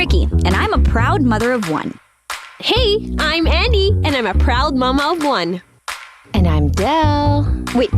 Ricky, and I'm a proud mother of one. Hey, I'm Andy, and I'm a proud mama of one. And I'm Del. Wait.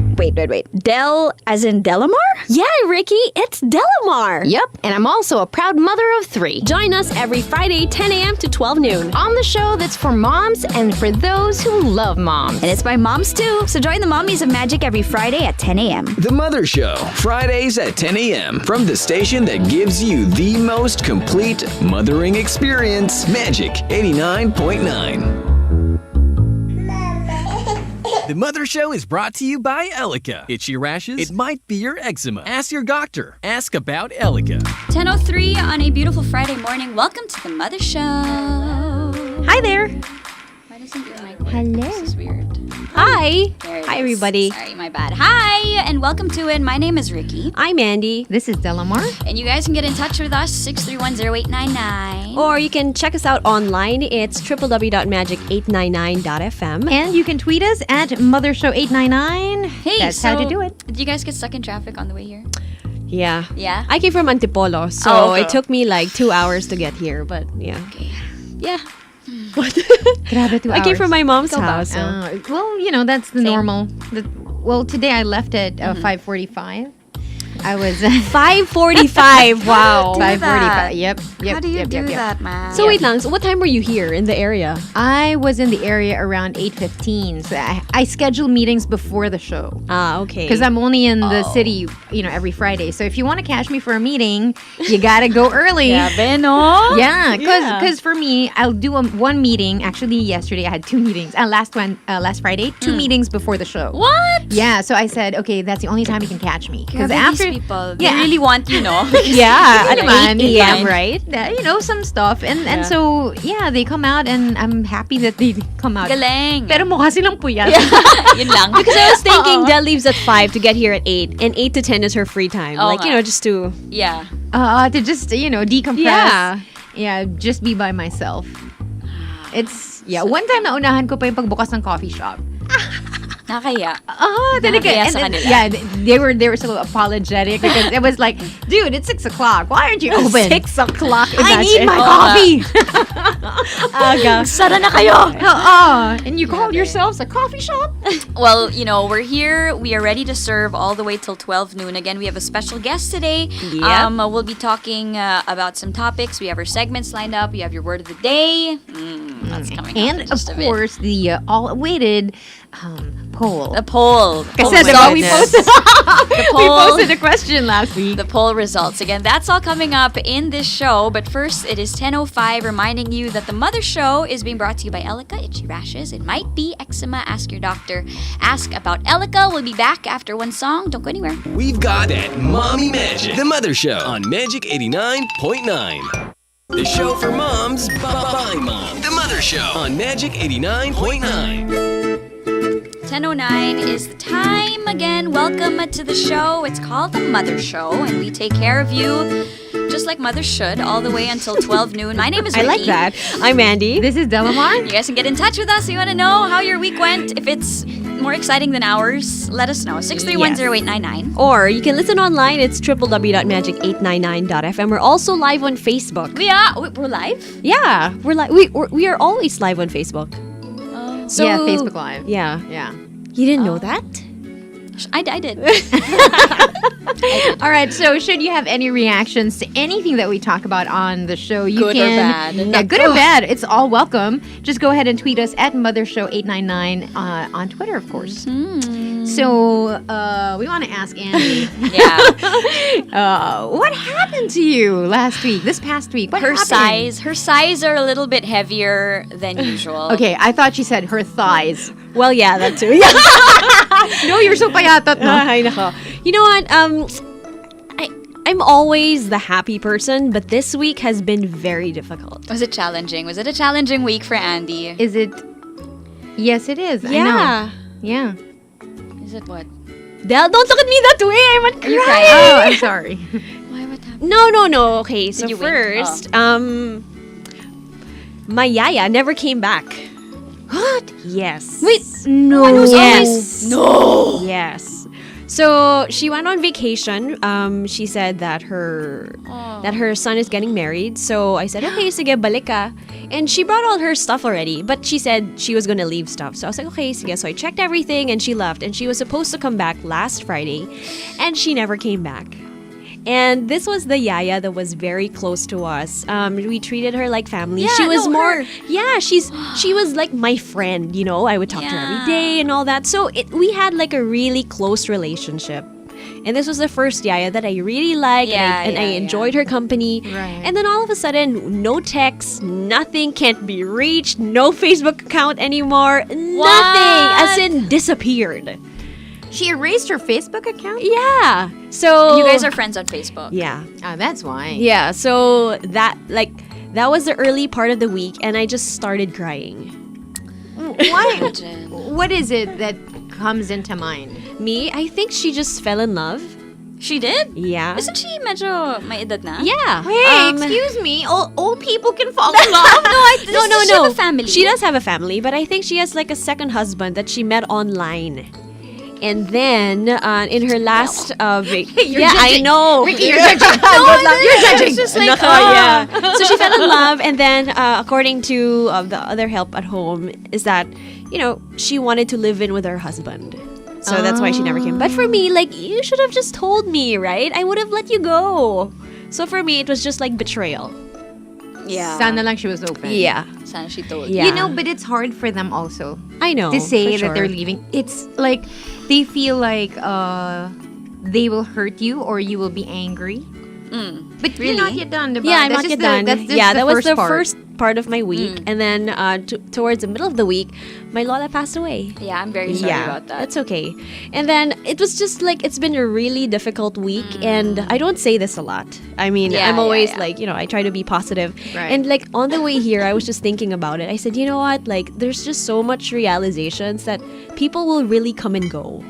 Del as in Delamar? Yeah, Ricky, it's Delamar. Yep, and I'm also a proud mother of 3. Join us every Friday, 10 a.m. to 12 noon. On the show that's for moms and for those who love moms. And it's by moms too, so join the Mommies of Magic every Friday at 10 a.m. The Mother Show, Fridays at 10 a.m. from the station that gives you the most complete mothering experience, Magic 89.9. The Mother Show is brought to you by Elica. Itchy rashes? It might be your eczema. Ask your doctor. Ask about Elica. 10:03 on a beautiful Friday morning. Welcome to the Mother Show. Hi there. Why doesn't your mic work? Hello. This is weird. Hi. There it Hi, is. everybody. Sorry, my bad. Hi, and welcome to it. My name is Ricky. I'm Andy. This is Delamar. And you guys can get in touch with us, 6310899. Or you can check us out online. It's www.magic899.fm. And you can tweet us at MotherShow899. Hey, That's how to do it. Did you guys get stuck in traffic on the way here? Yeah. Yeah? I came from Antipolo, so Oh, okay. it took me like 2 hours to get here, but yeah. Okay. Yeah. What? Grabe, 2 I came hours. from my mom's Go back. house. So. Well, you know, that's the normal. Well, today I left at 5:45. I was 5:45. Wow. 5:45. Yep. How do you do that, man? So wait lang. So what time were you here in the area? I was in the area around 8:15. So I schedule meetings before the show. Ah, okay. Because I'm only in the city, every Friday. So if you want to catch me for a meeting, you gotta go early. no? Yeah, because for me, I'll do one meeting. Actually, yesterday I had 2 meetings. Last Friday, 2 meetings before the show. What? Yeah, so I said, okay, that's the only time you can catch me. Because Grabe, after, these people, they Yeah. really want you, no? Yeah, at Naman, 8 a.m., fine. right? some stuff. And so, yeah, they come out and I'm happy that they come out. Galing. Pero mukha silang puyat. Yun lang. Because I was thinking Del leaves at 5 to get here at 8, and 8 to 10 is her free time. Oh, like, nga. just to... Yeah. To just, decompress. Yeah. Yeah, just be by myself. One time naunahan ko pa yung pagbukas ng coffee shop. Nakaya. Talaga. Nakakaya And sa then, kanila. yeah, they were so apologetic because it was like, dude, it's 6 o'clock. Why aren't you open? 6 o'clock. I need my Oo coffee. Aga. Sara na kayo! And you call yourselves a coffee shop? Well, we're here. We are ready to serve all the way till 12 noon. Again, we have a special guest today. Yep. We'll be talking about some topics. We have our segments lined up. We have your word of the day. That's coming up in And of just a bit. course, the all-awaited poll. The poll. Kasi Oh my we goodness. posted, The we poll. posted a question last week. The poll results. Again, that's all coming up in this show. But first, it is 10:05, reminding you that the Mother Show is being brought to you by Elica. Itchy rashes. It might be eczema. Ask your doctor. Ask about Elica. We'll be back after one song. Don't go anywhere. We've got that Mommy Magic, The Mother Show on Magic 89.9. The show for moms by mom. The Mother Show on Magic 89.9. 10:09 is the time. Again, welcome to the show. It's called The Mother Show, and we take care of you just like mothers should all the way until 12 noon. My name is I Ricky. like that. I'm Andy. This is Delamar. You guys can get in touch with us if you want to know how your week went. If it's more exciting than ours, let us know. 6310899. Or you can listen online. It's www.magic899.fm. We're also live on Facebook. We're live? Yeah, we're we are always live on Facebook. So Yeah, Facebook Live. Yeah. Yeah. You didn't know that? I did. All right, so should you have any reactions to anything that we talk about on the show, you Good or can... bad. Yeah, good or bad. It's all welcome. Just go ahead and tweet us at MotherShow899 on Twitter, of course. So, we want to ask Andy, Yeah. what happened to you this past week? What Her happened? size are a little bit heavier than usual. Okay, I thought she said her thighs. Well, yeah, that too. Yeah. No, you're so payatot, no? Ay, nako. You know what? I'm always the happy person, but this week has been very difficult. Was it challenging? Was it a challenging week for Andy? Is it? Yes, it is. Yeah. I know. Yeah. Is it what? Del, don't look at me that way. I'm not you crying. crying? Oh, I'm sorry. Why? What happened? No. Okay, so you win? first, my yaya never came back. What? Yes. Wait, no. Yes. No. Yes. So she went on vacation. She said that her son is getting married. So I said, okay, sige, balik ka. And she brought all her stuff already, but she said she was gonna leave stuff. So I was like, okay, sige. So I checked everything and she left. And she was supposed to come back last Friday, and she never came back. And this was the yaya that was very close to us. We treated her like family. Yeah, she was no, more, her. yeah, she was like my friend, you know. I would talk to her Yeah. every day and all that. So we had like a really close relationship. And this was the first yaya that I really liked, and I enjoyed her company. Right. And then all of a sudden, no texts, nothing, can't be reached, no Facebook account anymore, nothing, as in disappeared. She erased her Facebook account? Yeah. So You guys are friends on Facebook. yeah. Ah, that's why. Yeah, so that was the early part of the week, and I just started crying. Why? Imagine. What is it that comes into mind? Me, I think she just fell in love. She did? Yeah. Isn't she medyo may edad na? Yeah. Hey, excuse me. Old people can fall in love. Does she have a family? She does have a family, but I think she has like a second husband that she met online. And then in her last You're I judging. know. Ricky, you're judging. You're judging. It's just like, yeah. So she fell in love, and then according to the other help at home is that, you know, she wanted to live in with her husband. So that's why she never came. But for me, like, you should have just told me, right? I would have let you go. So for me, it was just like betrayal. Yeah. Sana lang she was open. Yeah. Sana she told Yeah. You know, but it's hard for them also I know. to say for that they're sure. leaving. It's like they feel like they will hurt you or you will be angry. But you're not yet done, diba? Yeah, I'm That's not just yet done. That's just Yeah, the that was first the part. first part of my week. And then towards the middle of the week, my Lola passed away. Yeah, I'm very sorry about that. That's okay. And then it was just like, it's been a really difficult week. And I don't say this a lot. I mean, Yeah, I'm yeah, always yeah. like, you know, I try to be positive. Right. And like on the way here, I was just thinking about it. I said, you know what? Like, there's just so much realizations that people will really come and go.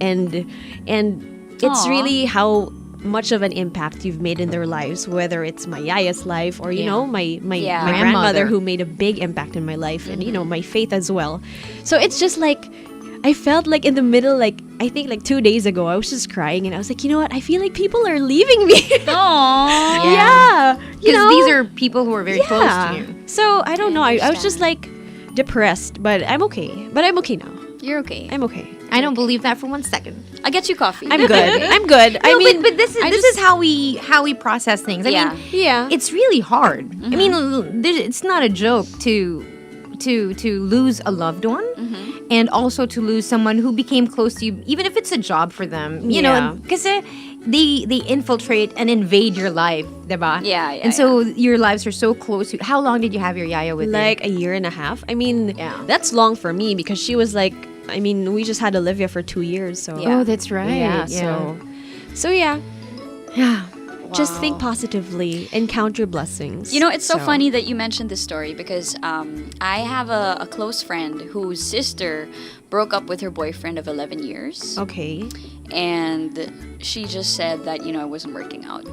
And it's Aw. really how much of an impact you've made in their lives, whether it's my yaya's life or, you Yeah. know, my Yeah. grandmother Grandmother. who made a big impact in my life, and, you know, my faith as well. So it's just like, I felt like in the middle, like, I think like 2 days ago, I was just crying and I was like, you know what? I feel like people are leaving me. Aww. Yeah. You Because know? these are people who are very close to you. So I don't know. I was understand. just like depressed, but I'm okay. But I'm okay now. You're okay. I'm okay. I don't believe that for 1 second. I'll get you coffee. I'm good. I'm good. I No, mean, but this is how we process things. I Yeah. mean, yeah. it's really hard. I mean, it's not a joke to lose a loved one, and also to lose someone who became close to you, even if it's a job for them. You Yeah. know, because they infiltrate and invade your life, diba? Yeah, yeah, And so your lives are so close. How long did you have your yaya with you? like a year and a half. I mean, Yeah. that's long for me because she was like, I mean, we just had Olivia for 2 years. So Yeah. Oh, that's right. yeah. So yeah. yeah. Just think positively and count your blessings. You know, it's so funny that you mentioned this story because I have a close friend whose sister broke up with her boyfriend of 11 years. Okay. And she just said that, you know, it wasn't working out.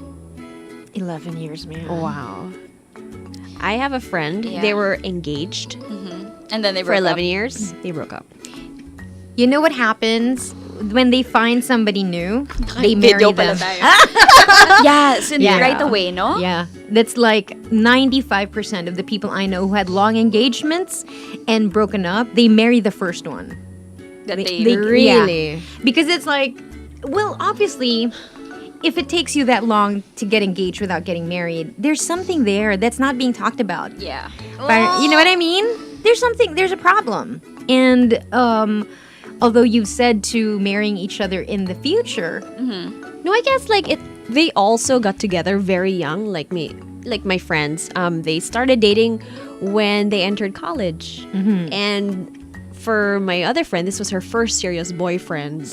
11 years, man. Wow. I have a friend. Yeah. They were engaged And then they for broke 11 up. years. They broke up. You know what happens when they find somebody new? They marry Video pala them. tayo. Yes, and Yeah. right away, no? Yeah, that's like 95% of the people I know who had long engagements and broken up, they marry the first one. That they, Really? Because it's like, well, obviously, if it takes you that long to get engaged without getting married, there's something there that's not being talked about. Yeah. You know what I mean? There's a problem. And although you've said to marrying each other in the future, No, I guess like they also got together very young, like me, like my friends. They started dating when they entered college, and for my other friend, this was her first serious boyfriend.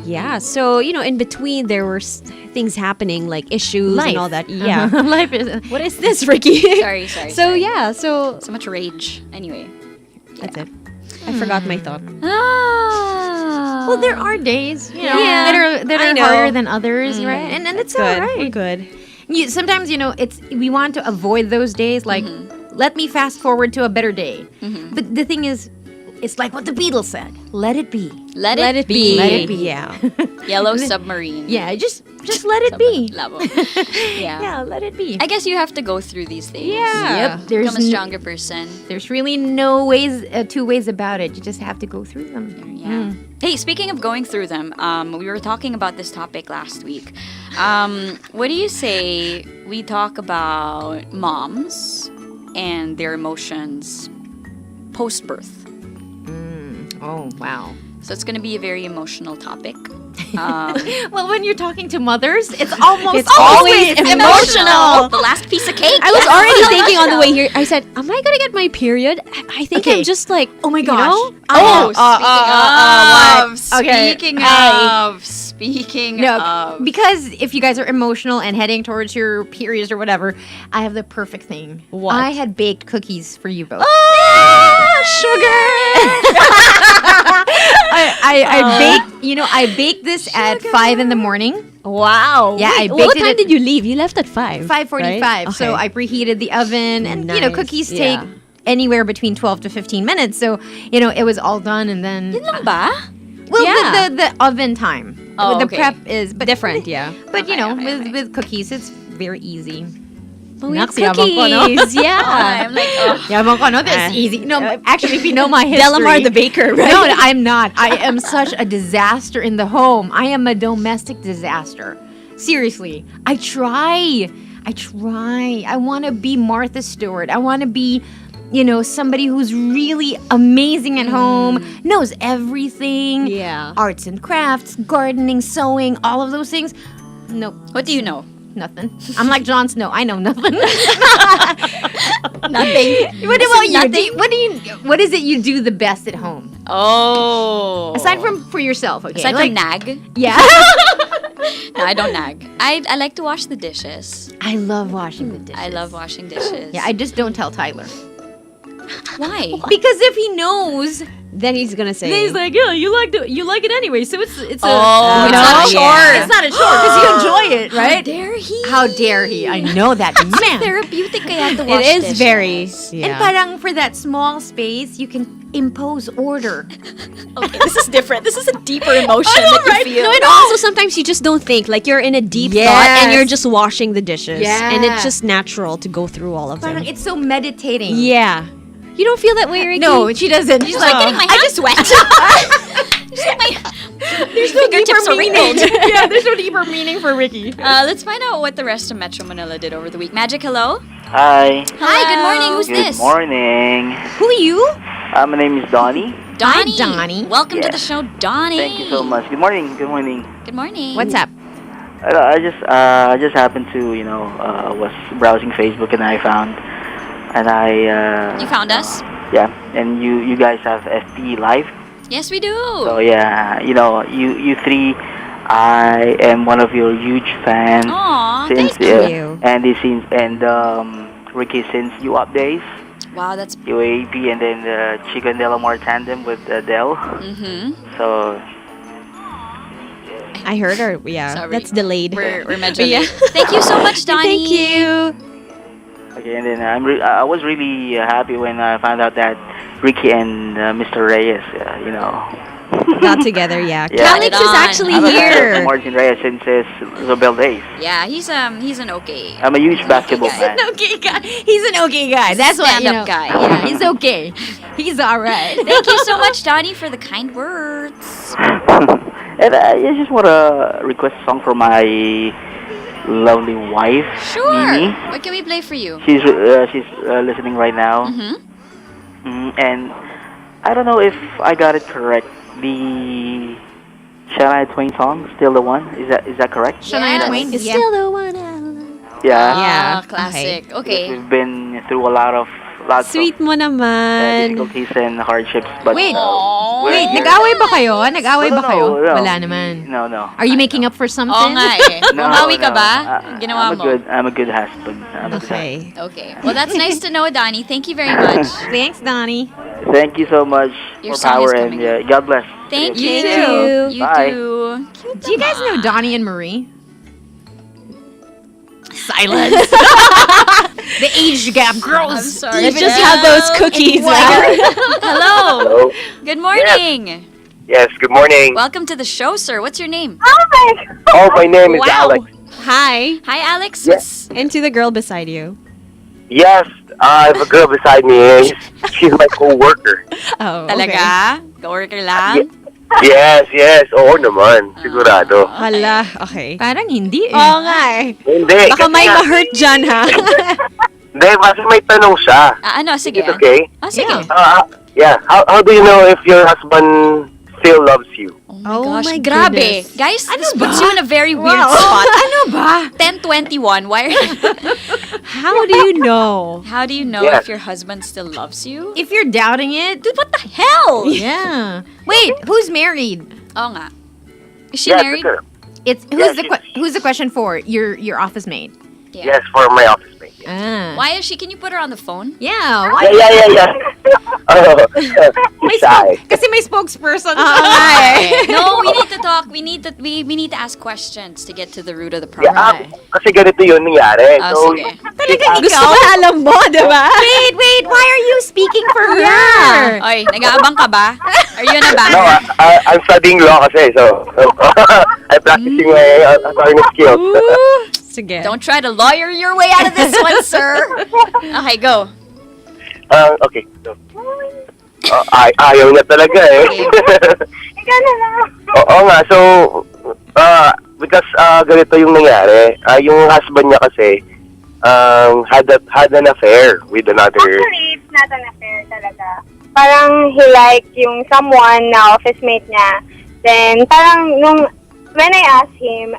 Yeah, so you know, in between there were things happening, like issues Life. and all that. Yeah. life is. What is this, Ricky? Sorry. So sorry. yeah, so So much rage. Anyway. that's it. I forgot my thought. Ah. Well, there are days, you know, Yeah, that I are know. harder than others, right? And it's all Good. right. We're good. Sometimes, you know, we want to avoid those days. Like, let me fast forward to a better day. But the thing is, it's like what the Beatles said. Let it be. Let Let it it be. Let it be. Yeah. Yellow submarine. Yeah, just let it be. Labo. Yeah. Yeah, let it be. I guess you have to go through these things. Yeah. Yep. Become a stronger person. There's really no ways, two ways about it. You just have to go through them. Yeah. Hey, speaking of going through them, we were talking about this topic last week. What do you say we talk about moms and their emotions post-birth? Oh, wow. So it's going to be a very emotional topic. Well, when you're talking to mothers, it's almost It's always emotional. The last piece of cake. I was already thinking on the way here. I said, "Am I gonna get my period?" I think Okay. I'm just like, Oh my you gosh. know? Speaking No, of. because if you guys are emotional and heading towards your periods or whatever, I have the perfect thing. What? I had baked cookies for you both. I baked, I baked this at 5 in the morning. Wow. Yeah, I Wait, baked what it time at- did you leave? You left at 5:45. right? So Okay. I preheated the oven, and Nice. cookies Yeah. take anywhere between 12 to 15 minutes. So it was all done, and then Yun lang ba? well, Yeah. the oven time. Oh, the okay. prep is different. Yeah. But Okay, okay. with cookies, it's very easy. But we have Naks, yabang ko, no? cookies. Yeah. I'm like, oh. Yaman ko, no? That's easy. No, actually, if you know my history. Delamar the baker, right? No, I'm not. I am such a disaster in the home. I am a domestic disaster. Seriously. I try. I want to be Martha Stewart. I want to be, somebody who's really amazing at home, knows everything. Yeah. Arts and crafts, gardening, sewing, all of those things. Nope. What do you know? Nothing. I'm like Jon Snow. I know nothing. Nothing. What about you? Nothing? What is it you do the best at home? Oh. Aside from for yourself, okay? Aside from nag. Yeah. No, I don't nag. I like to wash the dishes. I love washing the dishes. I love washing dishes. Yeah, I just don't tell Tyler. Why? Because if he knows, Then he's gonna say, then he's like, yeah, you like it anyway. So it's a It's not a chore. It's not a chore because you enjoy it, How right? dare he? How dare he? I know that man. Therapeutic kaya to wash it is dishes. very. And Yeah. parang for that small space, you can impose order. Okay, this is different. This is a deeper emotion that you feel. No, and also sometimes you just don't think. Like you're in a deep thought and you're just washing the dishes. Yeah. And it's just natural to go through all of them. Parang it's so meditating. Yeah. You don't feel that way, Ricky? No, she doesn't. She's like, getting my hands wet. Just like my there's no fingertips deeper are meaning. wrinkled. Yeah, there's no deeper meaning for Ricky. Let's find out what the rest of Metro Manila did over the week. Magic, hello? Hi. Hi, good morning. Who's Good this? morning. Who are you? My name is Donnie. Donnie. Hi, Donnie. Welcome to Yeah. the show, Donnie. Thank you so much. Good morning. Good morning. Good morning. What's up? I just happened to was browsing Facebook and I found You found us? yeah, and you guys have FP Live. Yes, we do. So yeah, you three, I am one of your huge fans. Aw, since thank you. Andy since and Ricky since you up days. Wow, that's... UAP and then the Chico and Delamar tandem with Del. Mm-hmm. So I heard her. Yeah. Sorry. That's delayed. We're medyo Yeah. late. Thank you so much, Donnie. Thank you. okay, and then I was really happy when I found out that Ricky and Mr. Reyes, Got together, yeah. Yeah. Calix is On. actually I'm a fan of here. Martin Reyes since his Zobel days. Yeah, he's an okay. I'm a huge basketball guy. fan. Okay guy. He's an okay guy. That's what Stand-up guy. Yeah, he's okay. He's all right. Thank you so much, Donnie, for the kind words. And I just want to request a song for my lovely wife, Sure. Mimi. What can we play for you? She's listening right now. And I don't know if I got it correct. The Shania Twain song, "Still the One." Is that correct? Shania Yes. Twain. It's Yeah. still the one I love. Yeah. Yeah, Classic. Okay. We've been through lots Sweet of mo naman. difficulties and hardships, but Wait. we're Wait, here. nag-away ba kayo? Nag-away ba No, kayo? no. Wala naman. No. Are you making up for something? Oo nga eh. Bumawi ka ba? Ginawa mo. I'm a good husband. I'm a good Okay. Okay. Well, that's nice to know, Donnie. Thank you very much. Thanks, Donnie. husband. Thank you so much Your for song power is and coming God bless. Thank You you. too. You Bye. too. Do you guys know Donnie and Marie? Silence. The age gap, I'm girls. sorry. Let's just have those cookies. Hello. Hello. Good morning. Yes, good morning. Welcome to the show, sir. What's your name? Oh, my name is Alex. Hi. Hi, Alex. Yes. And to the girl beside you. Yes, I have a girl beside me. She's my co-worker. Oh, Talaga? Coworker lang? Yes. Oo naman. Sigurado. Hala, okay. Parang hindi eh. Oo nga eh. Hindi. Baka kasi may nga- ma-hurt dyan, ha? Hindi, kasi may tanong siya. Ano? Sige. Is it okay? Sige. Yeah. How do you know if your husband still loves you? Oh my gosh, my grabe. goodness. Guys, this puts you in a very weird spot. Ano ba? 10:21. Why? How do you know? How do you know Yes. if your husband still loves you? If you're doubting it, Dude, what the hell? yeah. Wait, who's married? Oo nga. Is she Yes, married? sir. It's who's the question for? Your office mate. Yeah. Yes, for my office mate. Ah. Why is she? Can you put her on the phone? Yeah. Why? Yeah. Oh, May shy. kasi may spokesperson. No, we need to talk. We need to ask questions to get to the root of the Yeah, problem. kasi ganito yun nangyari. Ah, So, sige. Gusto ko na alam mo, di ba? Wait. Why are you speaking for her? Oy, nag-aabang ka ba? Are you in a no, band? I'm studying law kasi. So I'm practicing my attorney skills. Sige. Don't try to lawyer your way out of this one, sir. Okay, go. Okay. So, ayaw niya talaga eh. Oo nga. So, because ganito yung nangyari. Yung husband niya kasi had an affair with another. Actually, it's not an affair talaga. Parang he like yung someone na office mate niya. Then, parang when I asked him,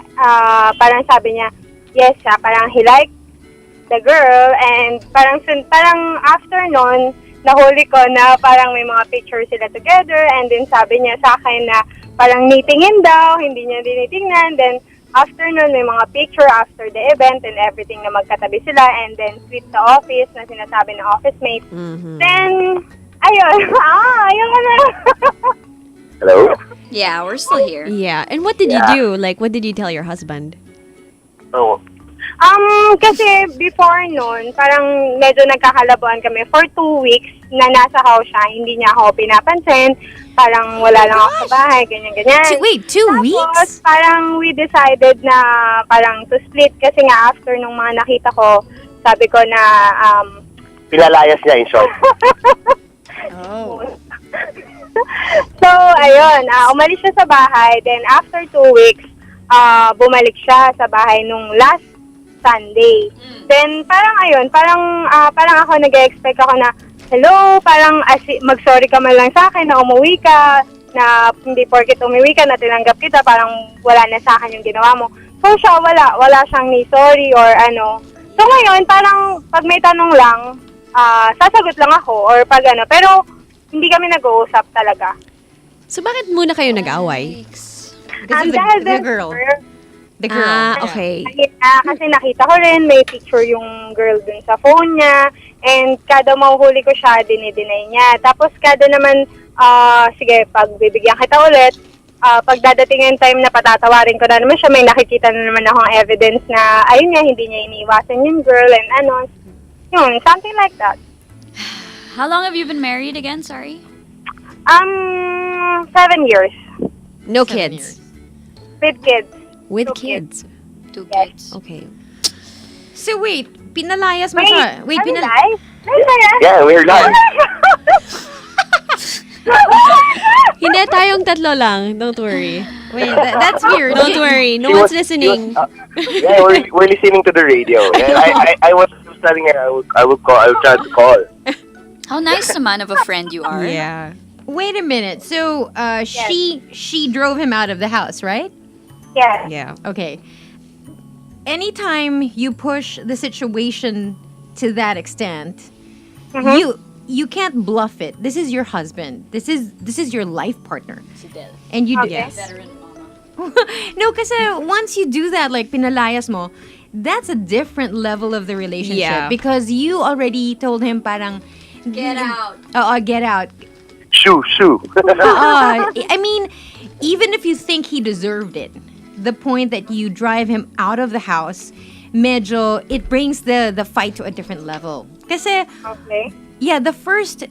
parang sabi niya, yes, parang he liked the girl. And parang after nun, nahuli ko na parang may mga pictures sila together. And then sabi niya sa akin na parang nitingin daw, hindi niya tinitingnan. Then, after nun, may mga picture after the event and everything na magkatabi sila. And then, sweet sa office na sinasabi ng office mate. Then, ayun. Ayun ka na. Hello? Yeah, we're still here. Yeah. And what did you do? Like, what did you tell your husband? Oh, Kasi before nun, parang medyo nagkakalabuan kami for 2 weeks na nasa house siya. Hindi niya ako pinapansin. Parang wala lang ako sa bahay, ganyan-ganyan. Wait, 2 weeks? Tapos, parang we decided na parang to split kasi nga after nung mga nakita ko, sabi ko na, pinalayas niya in short. so, ayun, umalis siya sa bahay. Then, after 2 weeks, bumalik siya sa bahay nung last Sunday. Then, parang ayun, parang ako nag-expect ako na, hello, parang mag-sorry ka man lang sa akin na umuwi ka, na hindi porket umuwi ka na tinanggap kita, parang wala na sa akin yung ginawa mo. So siya, wala siyang ni sorry or ano. So ngayon, parang pag may tanong lang, sasagot lang ako or pag ano, pero hindi kami nag-uusap talaga. So, bakit muna kayo nag-away? Because Dahil the girl. The girl. Okay. Kasi nakita ko rin, may picture yung girl dun sa phone niya. And kada mahuhuli ko siya, dinideny niya. Tapos kada naman, sige, pag bibigyan kita ulit, pag dadating yung time na patatawarin ko na naman siya, may nakikita na naman akong evidence na, ayun nga, hindi niya iniiwasan yung girl and ano. Yun, something like that. How long have you been married again? Sorry. 7 years. No 7 kids. years. With kids. With 2 kids. kids. 2 kids. Okay. So wait, pinalayas mo Wait, siya. Wait, ano live? Yeah, we're live. Hindi, tayong tatlo lang. Don't worry. Wait, that's weird. Don't worry. No He one's was- listening. Yeah, we're listening to the radio. Yeah, I was telling her I would try to call. How nice a man of a friend you are. Yeah. Wait a minute. So, she drove him out of the house, right? Yes. Yeah. Okay. Anytime you push the situation to that extent, you can't bluff it. This is your husband. This is your life partner. And you do Okay. No, kasi once you do that, like pinalayas mo, that's a different level of the relationship. Yeah. Because you already told him parang, Get out. get out. Shoo. I mean, even if you think he deserved it, the point that you drive him out of the house medyo it brings the fight to a different level. Kasi Okay. yeah, the first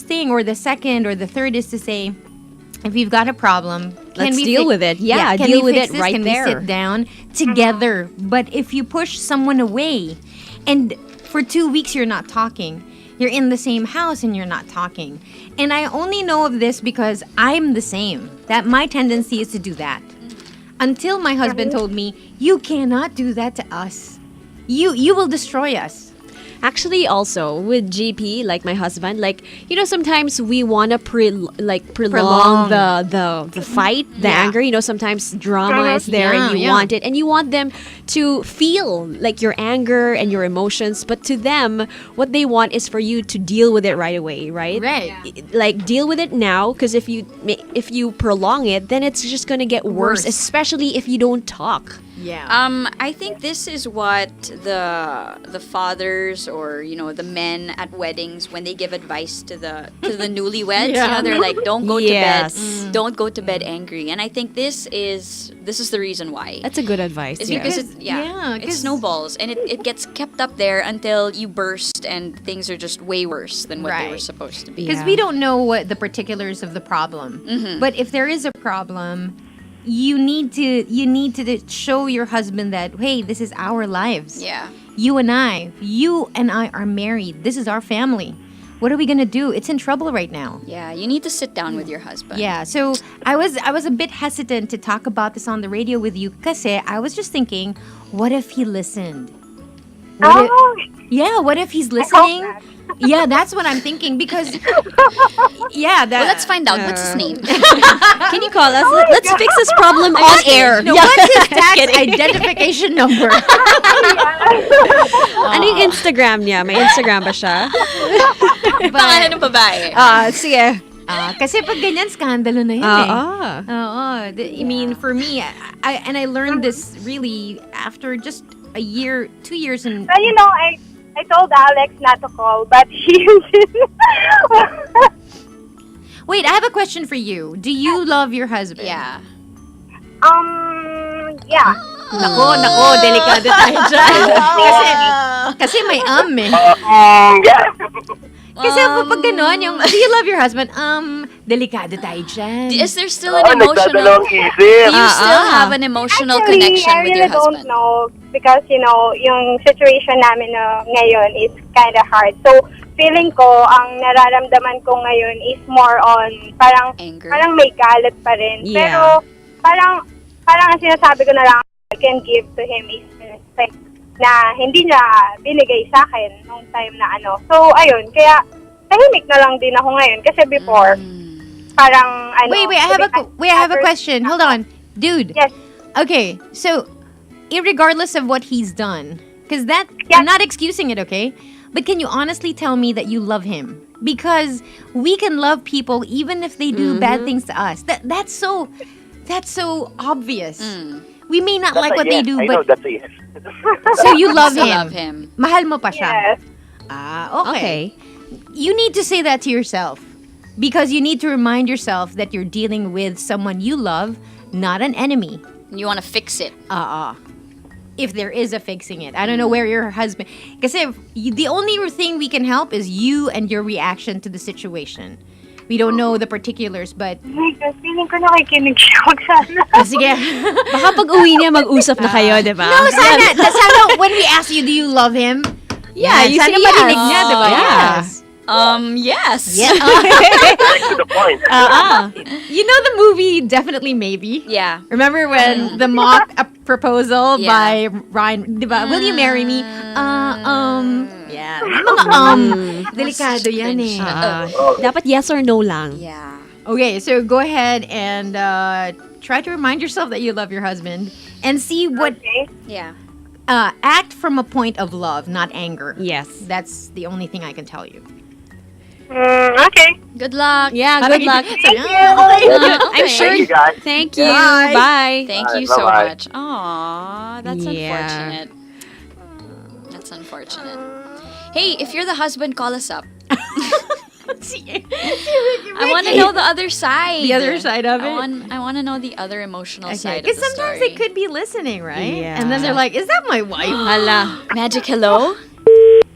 thing or the second or the third is to say, if you've got a problem, Let's deal with it. Yeah, can deal we with fix it this? right Can there. we sit down together? But if you push someone away, and for 2 weeks you're not talking, you're in the same house and you're not talking, and I only know of this because I'm the same. That my tendency is to do that. Until my husband told me, "You cannot do that to us. You will destroy us." Actually, also with GP, like my husband, like sometimes we wanna prolong the fight, the anger. Sometimes drama is there, and you want it, and you want them to feel like your anger and your emotions. But to them, what they want is for you to deal with it right away, right? Right. Like deal with it now, because if you prolong it, then it's just gonna get worse, Worse. especially if you don't talk. Yeah. I think this is what the fathers or the men at weddings, when they give advice to the newlyweds, they're like, don't go Yes. to bed, don't go to bed angry. And I think this is the reason why. That's a good advice. It's yeah. because Yeah, it 'cause- snowballs and it gets kept up there until you burst and things are just way worse than what they were Right. supposed to be. Because we don't know what the particulars of the problem. But if there is a problem, you need to show your husband that, hey, this is our lives. Yeah. You and I are married. This is our family. What are we gonna do? It's in trouble right now. Yeah, you need to sit down with your husband. Yeah, so I was a bit hesitant to talk about this on the radio with you kasi I was just thinking, what if he listened? What what if he's listening? that. Yeah, that's what I'm thinking because Well, let's find out. What's his name? Can you call us? Let's fix this problem on air. No, what's his tax identification number? Ano yung Instagram niya? May Instagram ba siya? Pangalan ng babae. Sige. Kasi pag ganyan, skandalo na yun Ah. I mean, for me, I learned this really after just a year, 2 years and... Well, I told Alex not to call, but she Wait, I have a question for you. Do you love your husband? Yeah. yeah. Nako, delikado tayo dyan. kasi may eh. Yeah. Kasi pag gano'n, yung, do you love your husband? Delikado tayo dyan. Is there still an Nagdadalawang do isip. you still have an emotional connection I with really your don't husband? know because, yung situation namin ngayon is kind of hard. So, feeling ko, ang nararamdaman ko ngayon is more on parang Anger. parang may galit pa rin. Yeah. Pero parang ang sinasabi ko na lang I can give to him is respect na hindi niya binigay sa akin nung time na So, ayun. Kaya, tahimik na lang din ako ngayon. Kasi before, parang Wait, I have a question. Hold on. Dude. Yes. Okay, so, irregardless of what he's done, because that, Yes. I'm not excusing it, okay? But can you honestly tell me that you love him? Because we can love people even if they do bad things to us. That's so obvious. We may not like what they do, I know but that's a yes. so you love Still him. love him. Mahal mo pa siya. Yes. Okay. You need to say that to yourself. Because you need to remind yourself that you're dealing with someone you love, not an enemy. You want to fix it. If there is a fixing it. I don't know where your husband... Kasi the only thing we can help is you and your reaction to the situation. We don't know the particulars, but... Oh my God, feeling ko nakikinig siya. Huwag sana. Sige. Baka pag uwi niya, mag-usap na kayo, di ba? No, sana when we ask you, do you love him? Yeah, you sana say marinig yes. niya, di ba? Yeah. Yes. Direct to the point. You know the movie Definitely Maybe? Yeah. Remember when the mock proposal Yeah. by Ryan, di ba? Will you marry me? Yeah. Mga delikado yan eh. Dapat yes or no lang. Yeah. Okay, so go ahead and try to remind yourself that you love your husband and see what Okay. Yeah. act from a point of love, not anger. Yes. That's the only thing I can tell you. Okay. Good luck. Yeah, good luck. Thank you. I'm sure. Thank you, guys. Thank you. Bye. Bye. Thank Alright, you so bye-bye. much. Aw, that's Yeah. unfortunate. That's unfortunate. Hey, if you're the husband, call us up. I want to know the other side. The other side of it? I want to know the other emotional side of Because the sometimes story. they could be listening, right? Yeah. And then they're like, is that my wife? Hala. Magic hello?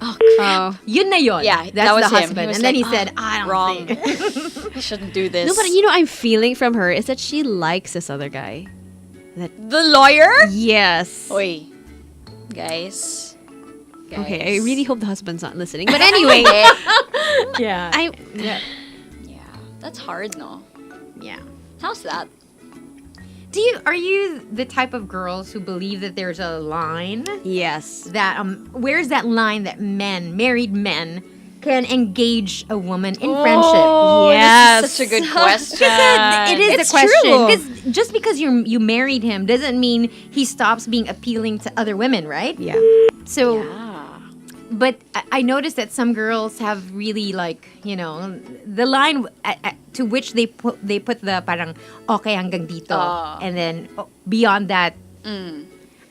Oh, Oh. Yun na yun. Yeah, That's that was the him. husband. He was And then like, he said, I don't wrong. think. I shouldn't do this. No, but I'm feeling from her is that she likes this other guy. the lawyer? Yes. Oi. Guys. Okay, I really hope the husband's not listening. But anyway, Yeah. Yeah. That's hard, no? Yeah. How's that? Are you the type of girls who believe that there's a line yes. that where's that line that married men can engage a woman in friendship? Yes. This is such a good question. It is It's a question true. because just because you married him doesn't mean he stops being appealing to other women, right? Yeah. So, Ah. but I noticed that some girls have really the line to which they put the parang okay hanggang dito, and then beyond that,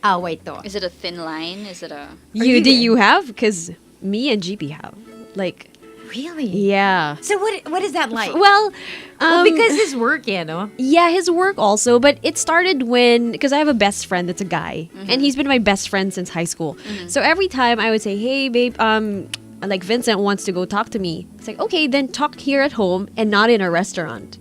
away to. Is it a thin line? Is it a... Do you have? Because me and GP have. Like, Really? yeah. So what is that like? Well, Because his work, no? yeah, his work also, but it started because I have a best friend that's a guy, and he's been my best friend since high school. So every time I would say, "Hey, babe, like Vincent wants to go talk to me." It's like, okay, then talk here at home and not in a restaurant.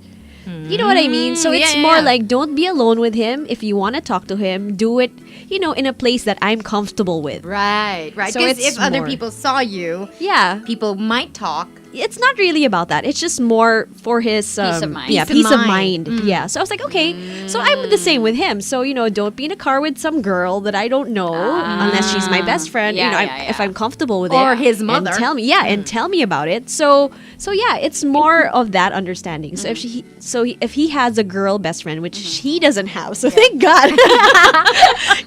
You know what I mean? So it's more like, don't be alone with him. If you want to talk to him, do it, in a place that I'm comfortable with. Right. So Because it's if other more- people saw you, Yeah. people might talk. It's not really about that. It's just more for his Peace of mind. Yeah, Peace of peace of mind. mind. Yeah. So I was like, okay. So I'm the same with him. So don't be in a car with some girl that I don't know unless she's my best friend. Yeah, If I'm comfortable with it, Or his mother. and tell me, and tell me about it. So yeah, it's more of that understanding. So if he has a girl best friend, which he doesn't have, so thank God.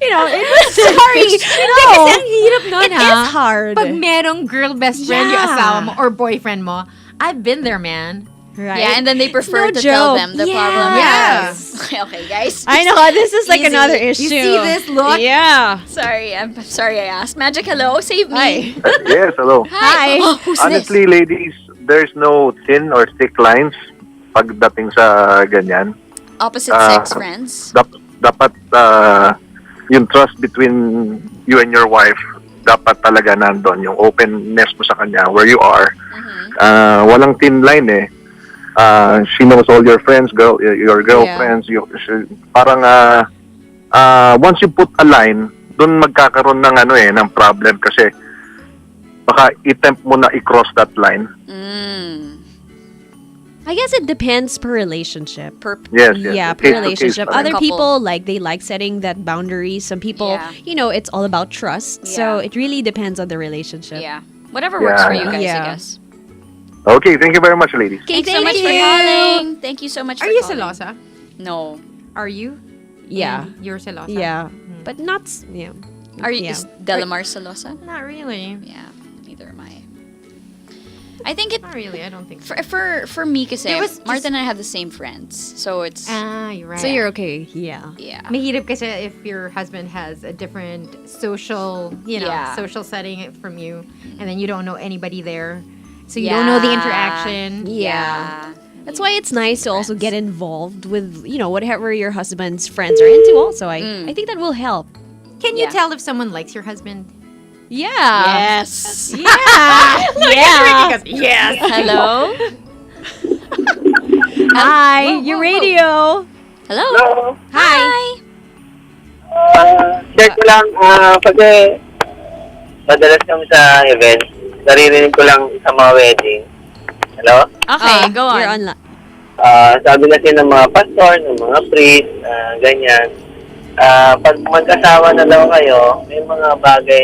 It was sorry. Kasi ang hirap nun, It is hard. Pag merong girl best friend yung Yeah. asawa mo or boyfriend mo, I've been there, man. Right? Yeah, and then they prefer no to tell joke. them the Yeah. problem. Yes. Okay, guys. I know this is like Easy. another You issue. see this look? Yeah. Sorry, I'm sorry I asked. Magic, hello, save me. Yes, hello. Hi. Oh, who's Honestly, ladies, there's no thin or thick lines pagdating sa ganyan. this? Opposite sex friends. Dapat yung trust between you and your wife, dapat talaga nandun. Yung openness mo sa kanya, where you are. Walang thin line eh. She knows all your friends, your girlfriends. Parang once you put a line, dun magkakaroon ng ng problem kasi baka i-tempt mo na i-cross that line. I guess it depends per relationship. Yes. Yeah, Case per to case relationship. pa rin. Other Couple. people they like setting that boundary. Some people, Yeah. it's all about trust. So Yeah. it really depends on the relationship. Yeah. Whatever works for you guys, Yeah. I guess. Okay, thank you very much, ladies. Okay, Thanks so much for calling. Thank you so much Are for you calling. celosa? No. Are you? Yeah. You're celosa? Yeah. But not yeah. Are you Yeah. is Delamar celosa? Not really. Yeah, neither am I. I think it Not really. I don't think so. for me kasi There was Martha and I have the same friends. So it's You're right. So you're okay. Yeah. yeah. Mahirap kasi if your husband has a different social, Yeah. social setting from you, and then you don't know anybody there, so you don't know the interaction. Yeah. That's why it's nice to also get involved with, whatever your husband's friends are into also. I think that will help. Can you Yeah. tell if someone likes your husband? Yeah. Yes. Yeah. yeah. Yes. Hello. Hi, your radio. Hello. Hello. Hi. Share ko lang, kasi madalas kami sa event, naririnig ko lang sa mga wedding. Hello? Okay, go You're on. on. Sabi kasi ng mga pastor, ng mga priest, ganyan, pag magkasawa na daw kayo, may mga bagay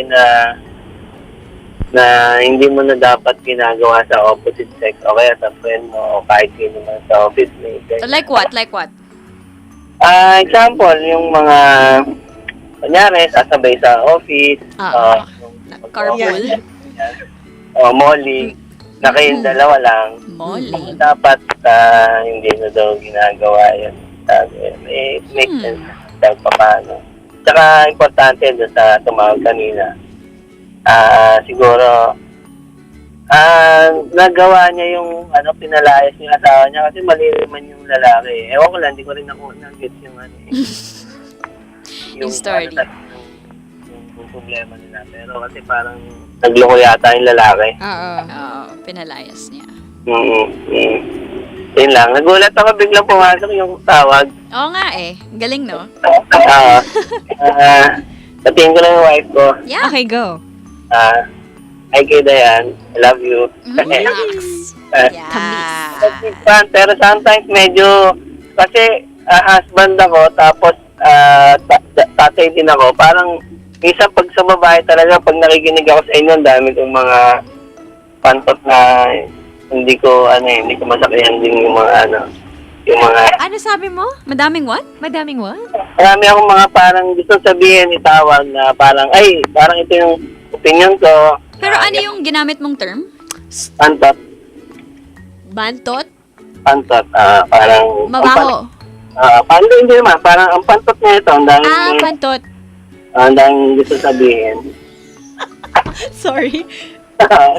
na hindi mo na dapat ginagawa sa opposite sex o kaya sa friend mo o kahit sino man sa office mate. ganyan. Like what? Like what? Example, yung mga kunyari, sasabay sa office, Carpool. Molly, na kayong dalawa lang, Molly. dapat hindi na daw ginagawa yun. Sabi, it makes sense kahit pa paano. Tsaka importante doon sa tumawag kanina, siguro nagawa niya yung pinalayas yung asawa niya kasi mali naman yung lalaki. Ewan ko lang, hindi ko rin ako nag-gets yung Yung story. Yung problema nila. Pero kasi parang nagloko yata yung lalaki. Oo, pinalayas niya. Yun lang. Nagulat ako biglang pumasok yung tawag. Oo nga eh. Galing, no? Sabihin ko lang yung wife ko. Yeah. Okay, go. Hi kay Dayan. I love you. Yeah. Pero sometimes medyo, kasi husband ako, tapos tatay din ako. Parang, minsan pag sa babae talaga, pag nakikinig ako sa inyo, ang dami kong mga pantot na hindi ko masakihan din yung mga yung mga... Ano sabi mo? Madaming what? Madaming what? Marami akong mga parang gusto sabihin, itawag na parang, parang ito yung opinion ko. Pero ano yung ginamit mong term? Pantot. Bantot? Pantot. Parang... Mabaho. Hindi naman. Parang ang pantot na ito. Ang daming, pantot. Ang daming gusto sabihin. Sorry.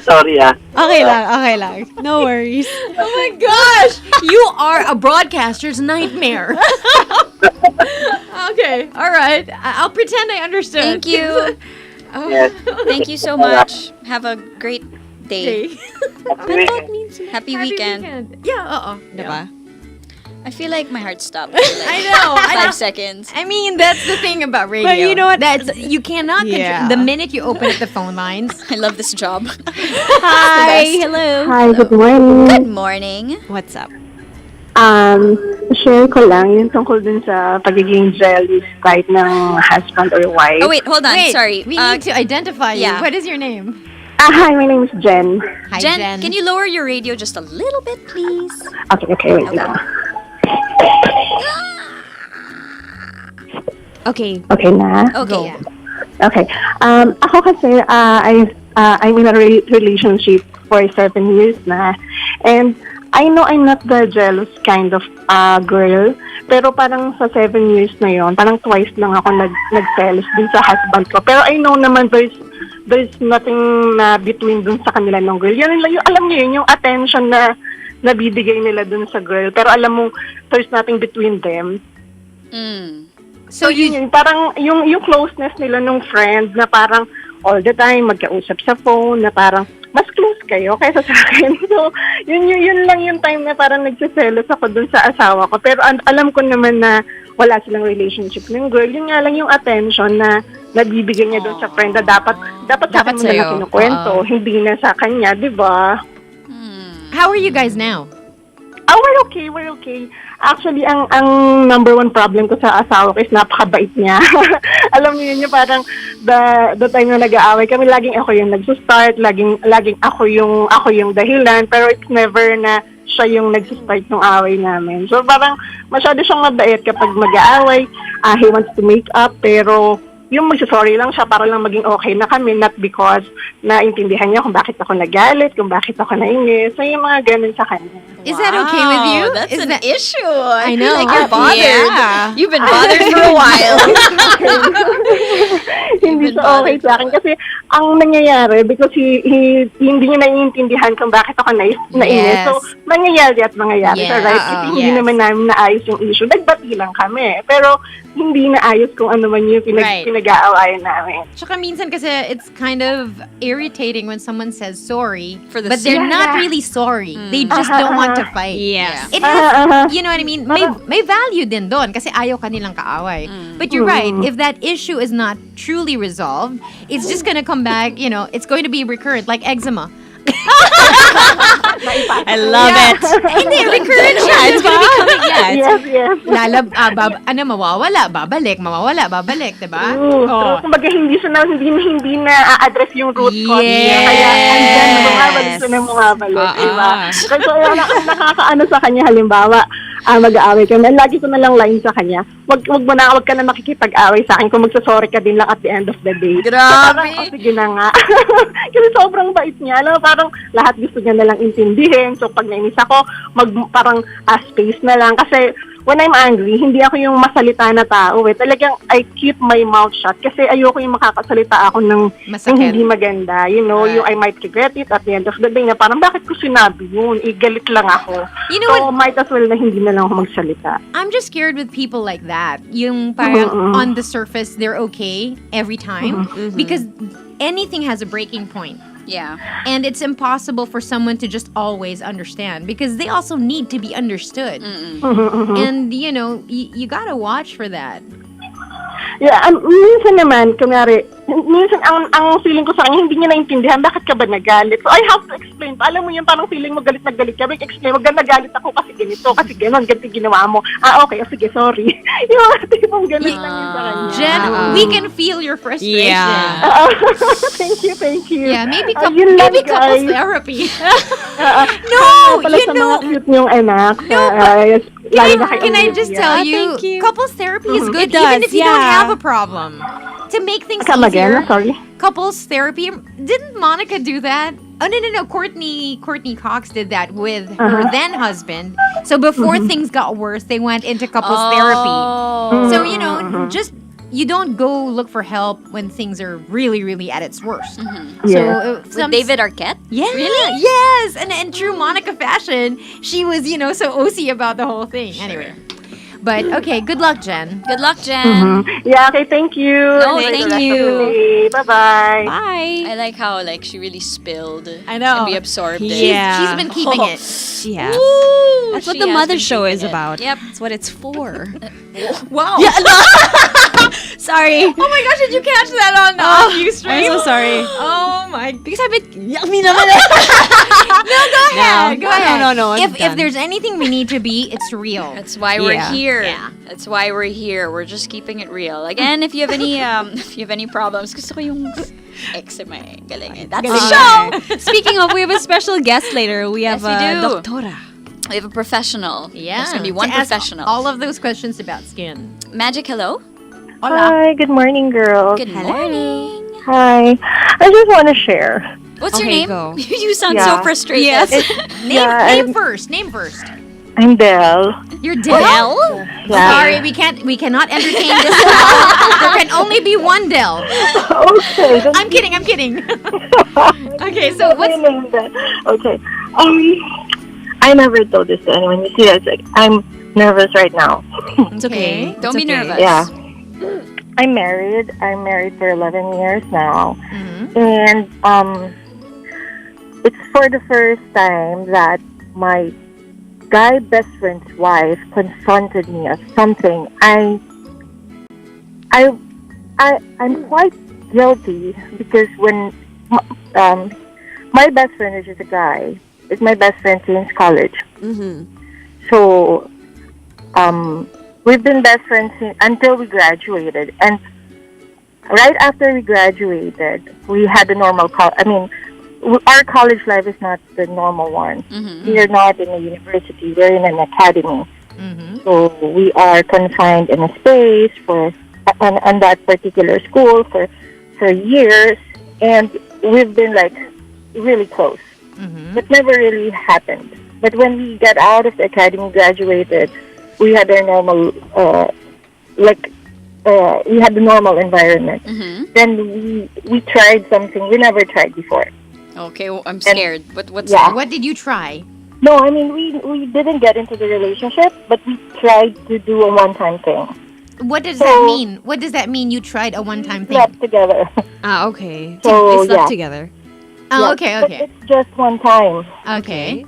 Sorry Okay lang. No worries. Oh my gosh! You are a broadcaster's nightmare. Okay, all right. I'll pretend I understood. Thank you. Yes. Thank you so much. Have a great day. Happy Happy weekend. Yeah, Diba? I feel like my heart stopped. For like I know. 5 seconds. I mean, that's the thing about radio. But you know what? You cannot Yeah. the minute you open up the phone lines. I love this job. Hi, best. hello. Hi, good morning. Good morning. What's up? Share ko lang yung tungkol dun sa pagiging jealous kahit ng husband or wife. Oh, wait, hold on. Wait, Sorry. we need to identify you. yeah. What is your name? Hi, my name is Jen. Hi, Jen, can you lower your radio just a little bit, please? Okay, wait lang. Okay. Okay na? Okay, yeah. Okay. Ako kasi, I'm in a relationship for 7 years na. And I know I'm not the jealous kind of girl. Pero parang sa 7 years na yon, parang twice lang ako nag-jealous din sa husband ko. Pero I know naman there's nothing na between dun sa kanila ng girl. Yan lang yung, alam niyo yun, yung attention na nabibigay nila dun sa girl. Pero alam mo, there's nothing between them. So yun, parang yung closeness nila nung friend na parang all the time magkausap sa phone na parang mas close kayo kaysa sa akin. So yun lang yung time na parang nagsiselos ako dun sa asawa ko. Pero alam ko naman na wala silang relationship ng girl. Yun nga lang yung attention na nabibigay niya dun sa friend na dapat sa akin mo na lang kinukwento. Hindi na sa kanya, di ba? How are you guys now? We're okay. Actually, ang number one problem ko sa asawa ko is napakabait niya. Alam niyo yun, parang the time na nag-aaway kami, laging ako yung nagsusstart, laging ako yung dahilan, pero it's never na siya yung nag-start ng away namin. So parang masyado siyang mabait kapag mag-aaway. He wants to make up, pero yung magsasorry lang siya para lang maging okay na kami, not because naintindihan niya kung bakit ako nagalit, kung bakit ako nainis. So yung mga ganun sa kanya. Is that okay with you? That's Is an that issue. I feel know. like you're bothered. Yeah. You've been bothered for a while. Hindi siya okay sa akin kasi ang nangyayari because hindi niya naiintindihan kung bakit ako nainis. Yes. So mangyayari at mangyayari. Yeah. So, right? Kasi hindi Yes. naman namin naayos yung issue. Nagbati lang kami. Pero hindi naayos kung ano man yung Right. pinag-aawayan namin. Tsaka minsan kasi it's kind of irritating when someone says sorry, For the but they're sake- not really sorry. They just don't want to fight. Yes. It has, you know what I mean? May value din doon kasi ayaw kanilang kaaway. But you're right, if that issue is not truly resolved, it's just gonna come back, it's going to be recurrent, like eczema. I love it. Hindi, recurrent siya. It's gonna be coming. Yeah. Yes. Mawawala, babalik, diba? So, kumbaga hindi na address yung root cause niya. Yes. Kaya andyan, bumabalik. Diba? So, nakakaano sa kanya, halimbawa, mag-aaway ka na. Lagi ko na lang line sa kanya, wag ka na makikipag-away sa akin kung magsasorry ka din lang at the end of the day. Grabe. So, sige na nga. Kasi sobrang bait niya. Alam mo, parang lahat gusto niya na lang intindihin. So, pag nainis ako, parang space na lang. Kasi when I'm angry, hindi ako yung masalita na tao eh. Talagang I keep my mouth shut kasi ayoko yung makakasalita ako ng hindi maganda. You know, yung I might regret it at the end of the day na parang bakit ko sinabi yun? Galit lang ako. You know so, might as well na hindi na lang ako magsalita. I'm just scared with people like that. Yung parang on the surface, they're okay every time. Because anything has a breaking point. Yeah. And it's impossible for someone to just always understand because they also need to be understood. And, you know, you gotta watch for that. Yeah, minsan naman, minsan ang feeling ko sa kanya, hindi niya naintindihan, bakit ka ba nagalit? So I have to explain. Alam mo yun, parang feeling mo galit na galit ka. Explain, wag ka nagalit ako kasi ganito, kasi gano'n, ganito ginawa mo. Okay, sige, sorry. Yung mga tipong galit lang yun sa kanya. Jen, we can feel your frustration. Yeah. Thank you. Yeah, maybe Yun lang, couples guys. therapy. No, you sa know. mga cute niyong anak. Can I just tell you, thank you. couples therapy is good It even does, if you don't yeah. have a problem. To make things Come easier. again, sorry. Couples therapy. Didn't Monica do that? Oh no. Courtney Cox did that with her then husband. So before things got worse, they went into couples therapy. So you know, just you don't go look for help when things are really, really at its worst. So With David Arquette? yeah, really? Yes, and in true Monica fashion, she was so OC about the whole thing. Anyway, but okay, good luck, Jen. Good luck, Jen. Yeah, okay, thank you. No, Enjoy thank the rest of you. the day. Bye-bye. Bye. I like how she really spilled. I know. And we absorbed it. Yeah. She's been keeping it. She has. Woo, That's what she the has mother been show keeping is it. about. Yep. That's what it's for. Wow. Sorry. Oh my gosh, did you catch that on Ustream? I'm so sorry. Oh my. Because I've been... No, go ahead. Go ahead. No. If there's anything we need to be, it's real. That's why we're Yeah. here. Yeah. That's why we're here. We're just keeping it real. Again, if you have any problems, gusto ko yung eczema eh. Galing eh. That's the show. Speaking of, we have a special guest later. We have Yes, we do. Doctora. We have a professional. Yeah. There's gonna be one to ask professional. all of those questions about skin. Magic, hello. Hola. Hi, good morning, girls. Good morning. Hi. I just want to share. What's your Okay, name? go. You sound Yeah. so frustrated. Yes. Name first. Name first. I'm Belle. You're Del. Yeah. Sorry, we cannot entertain this call. There can only be one Del. Okay. I'm kidding. Okay, so what's Okay. I never told this to anyone. You see, I'm nervous right now. It's okay. Don't be nervous. Yeah. I'm married. I'm married for 11 years now. Mm-hmm. And it's for the first time that my guy best friend's wife confronted me of something. I'm quite guilty because when my best friend, which is a guy, is my best friend since college. So we've been best friends until we graduated. And right after we graduated, we had a normal our college life is not the normal one. We are not in a university. We're in an academy. So we are confined in a space on that particular school for years. And we've been really close. It never really happened. But when we got out of the academy, graduated, we had our normal, we had the normal environment. Then we tried something we never tried before. Okay, well, I'm scared. What's Yeah. what did you try? No, I mean, we didn't get into the relationship, but we tried to do a one-time thing. What does that mean? What does that mean? You tried a one-time thing? Slept together. Okay. So, They slept yeah. together. Oh, Yeah, okay. But it's just one time. Okay.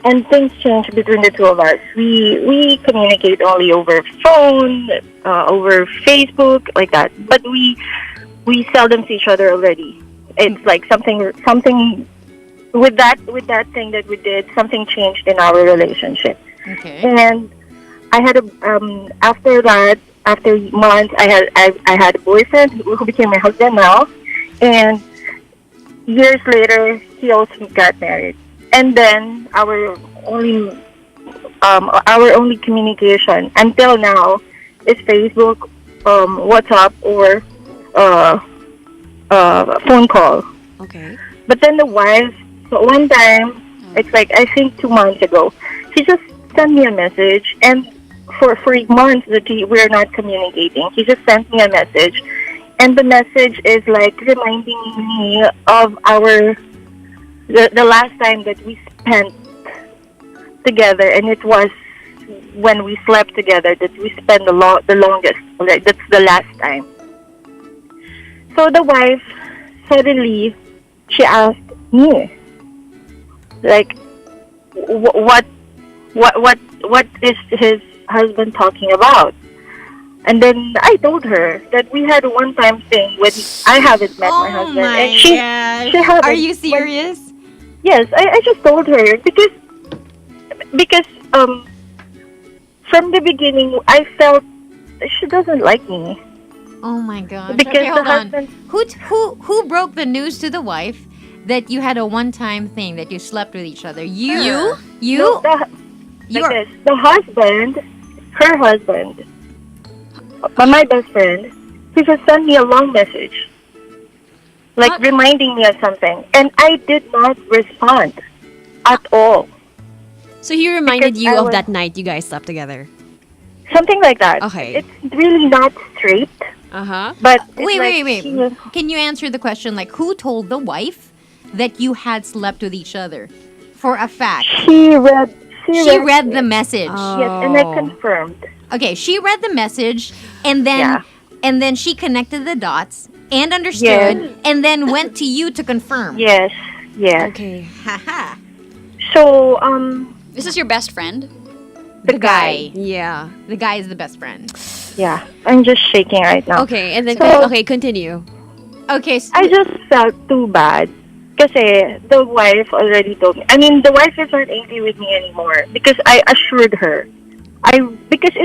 And things change between the two of us. We communicate only over phone, over Facebook, like that. But we seldom see each other already. It's like something with that thing that we did, something changed in our relationship. Okay. And I had after months, I had a boyfriend who became my husband now, and years later he also got married. And then our only communication until now is Facebook, WhatsApp, or phone call. Okay. But then the wife, so one time, it's I think 2 months ago, she just sent me a message, and for months that we're not communicating. He just sent me a message, and the message is like reminding me of the last time that we spent together, and it was when we slept together that we spent the longest. Like, that's the last time. So the wife suddenly she asked me, like, what is his husband talking about? And then I told her that we had a one-time thing when I haven't met my husband, and she haven't. Are you serious? Yes, I just told her because from the beginning I felt she doesn't like me. Oh my God! Because okay, hold the on. husband- Who broke the news to the wife that you had a one-time thing that you slept with each other? You? No, You are. the husband, her husband, my best friend, he just sent me a long message, like reminding me of something, and I did not respond at all. So he reminded Because you I of was- that night you guys slept together. Something like that. Okay. It's really not straight, Uh-huh. but it's Wait, like wait. he was- Can you answer the question? Like, who told the wife that you had slept with each other? For a fact. She read the it. message. Yes, and I confirmed. Okay, she read the message, and then Yeah. and then she connected the dots and understood, Yes. and then went to you to confirm. Yes, yes. Okay. Haha. So, This is your best friend? The guy. Yeah. The guy is the best friend. yeah, I'm just shaking right now. Okay, and then So- okay, continue. Okay. I just felt too bad. Kasi the wife already told me. I mean, the wife is not angry with me anymore because I assured her. Because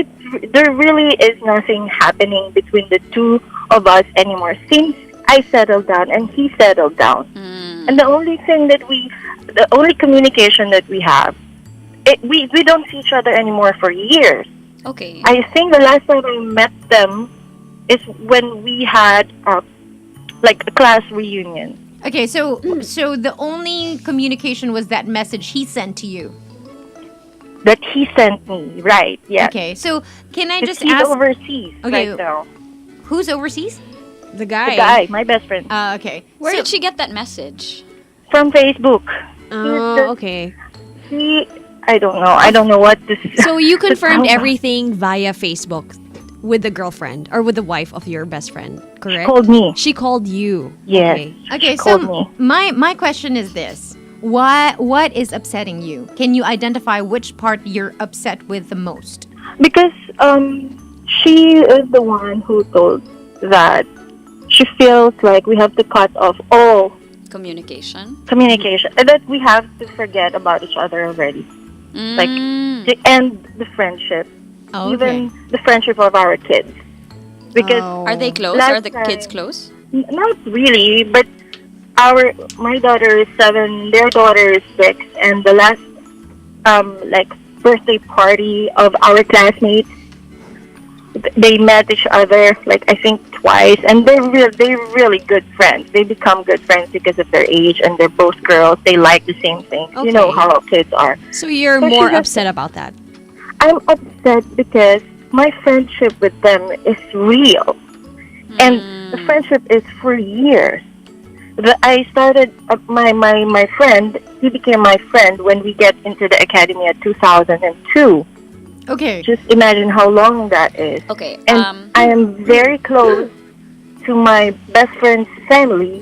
there really is nothing happening between the two of us anymore since I settled down and he settled down. And the only communication that we have, we don't see each other anymore for years. Okay. I think the last time I met them is when we had like a class reunion. Okay, so the only communication was that message he sent to you. That he sent me, right? Yeah. Okay, so can I just He's ask? overseas Okay. right now. Who's overseas? The guy. The guy, my best friend, Okay. Where So- did she get that message? from Facebook. Oh, okay. I don't know. I don't know what this. So you confirmed Oh. everything via Facebook with the girlfriend or with the wife of your best friend, correct? called me. She called you. Yes. Okay. Okay, called so me. my question is this. What is upsetting you? Can you identify which part you're upset with the most? Because she is the one who told that she feels like we have to cut off all Communication. communication and that we have to forget about each other already. Like to end the friendship, Oh, even the friendship of our kids. Because Are they close? Last Are the kids time- close? not really, but my daughter is 7, their daughter is 6, and the last like birthday party of our classmates, they met each other like I think twice, and they're really good friends. They become good friends because of their age, and they're both girls. They like the same things. You know Okay. how kids are. So you're So she more just- upset about that. I'm upset because my friendship with them is real, and the friendship is for years. I started my friend. He became my friend when we get into the academy at 2002. Okay. Just imagine how long that is. Okay. And I am very close to my best friend's family,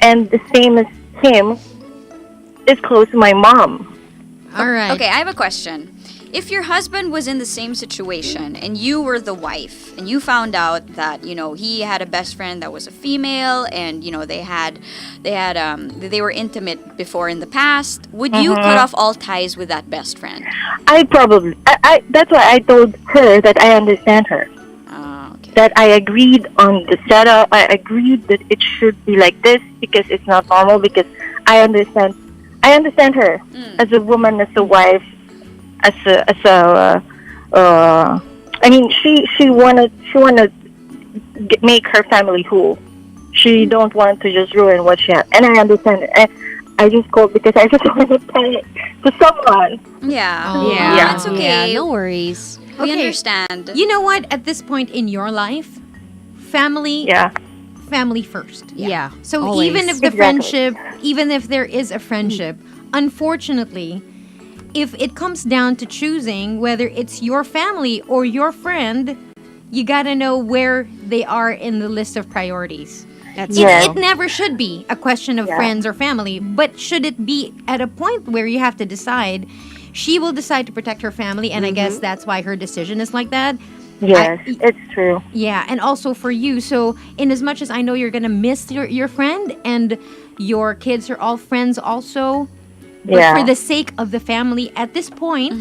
and the same as him is close to my mom. All right. Okay, I have a question. If your husband was in the same situation and you were the wife and you found out that, he had a best friend that was a female and, they were intimate before in the past, would you cut off all ties with that best friend? I that's why I told her that I understand her. Okay. That I agreed on the setup. I agreed that it should be like this because it's not normal. Because I understand her as a woman, as a wife, I mean, she wanted make her family whole. She don't want to just ruin what she has, and I understand it. I just called because I just want to tell it to someone. Yeah. Oh. Yeah. It's okay. Yeah, no worries. We Okay. understand. You know what? At this point in your life, family first. Yeah. So always. even if the Exactly. friendship, even if there is a friendship, unfortunately, if it comes down to choosing whether it's your family or your friend, you gotta know where they are in the list of priorities. That's Yeah. It never should be a question of friends or family, but should it be at a point where you have to decide, she will decide to protect her family, and I guess that's why her decision is like that. Yes, it's true. Yeah, and also for you. So, in as much as I know you're gonna miss your friend and your kids are all friends also, but Yeah. for the sake of the family at this point,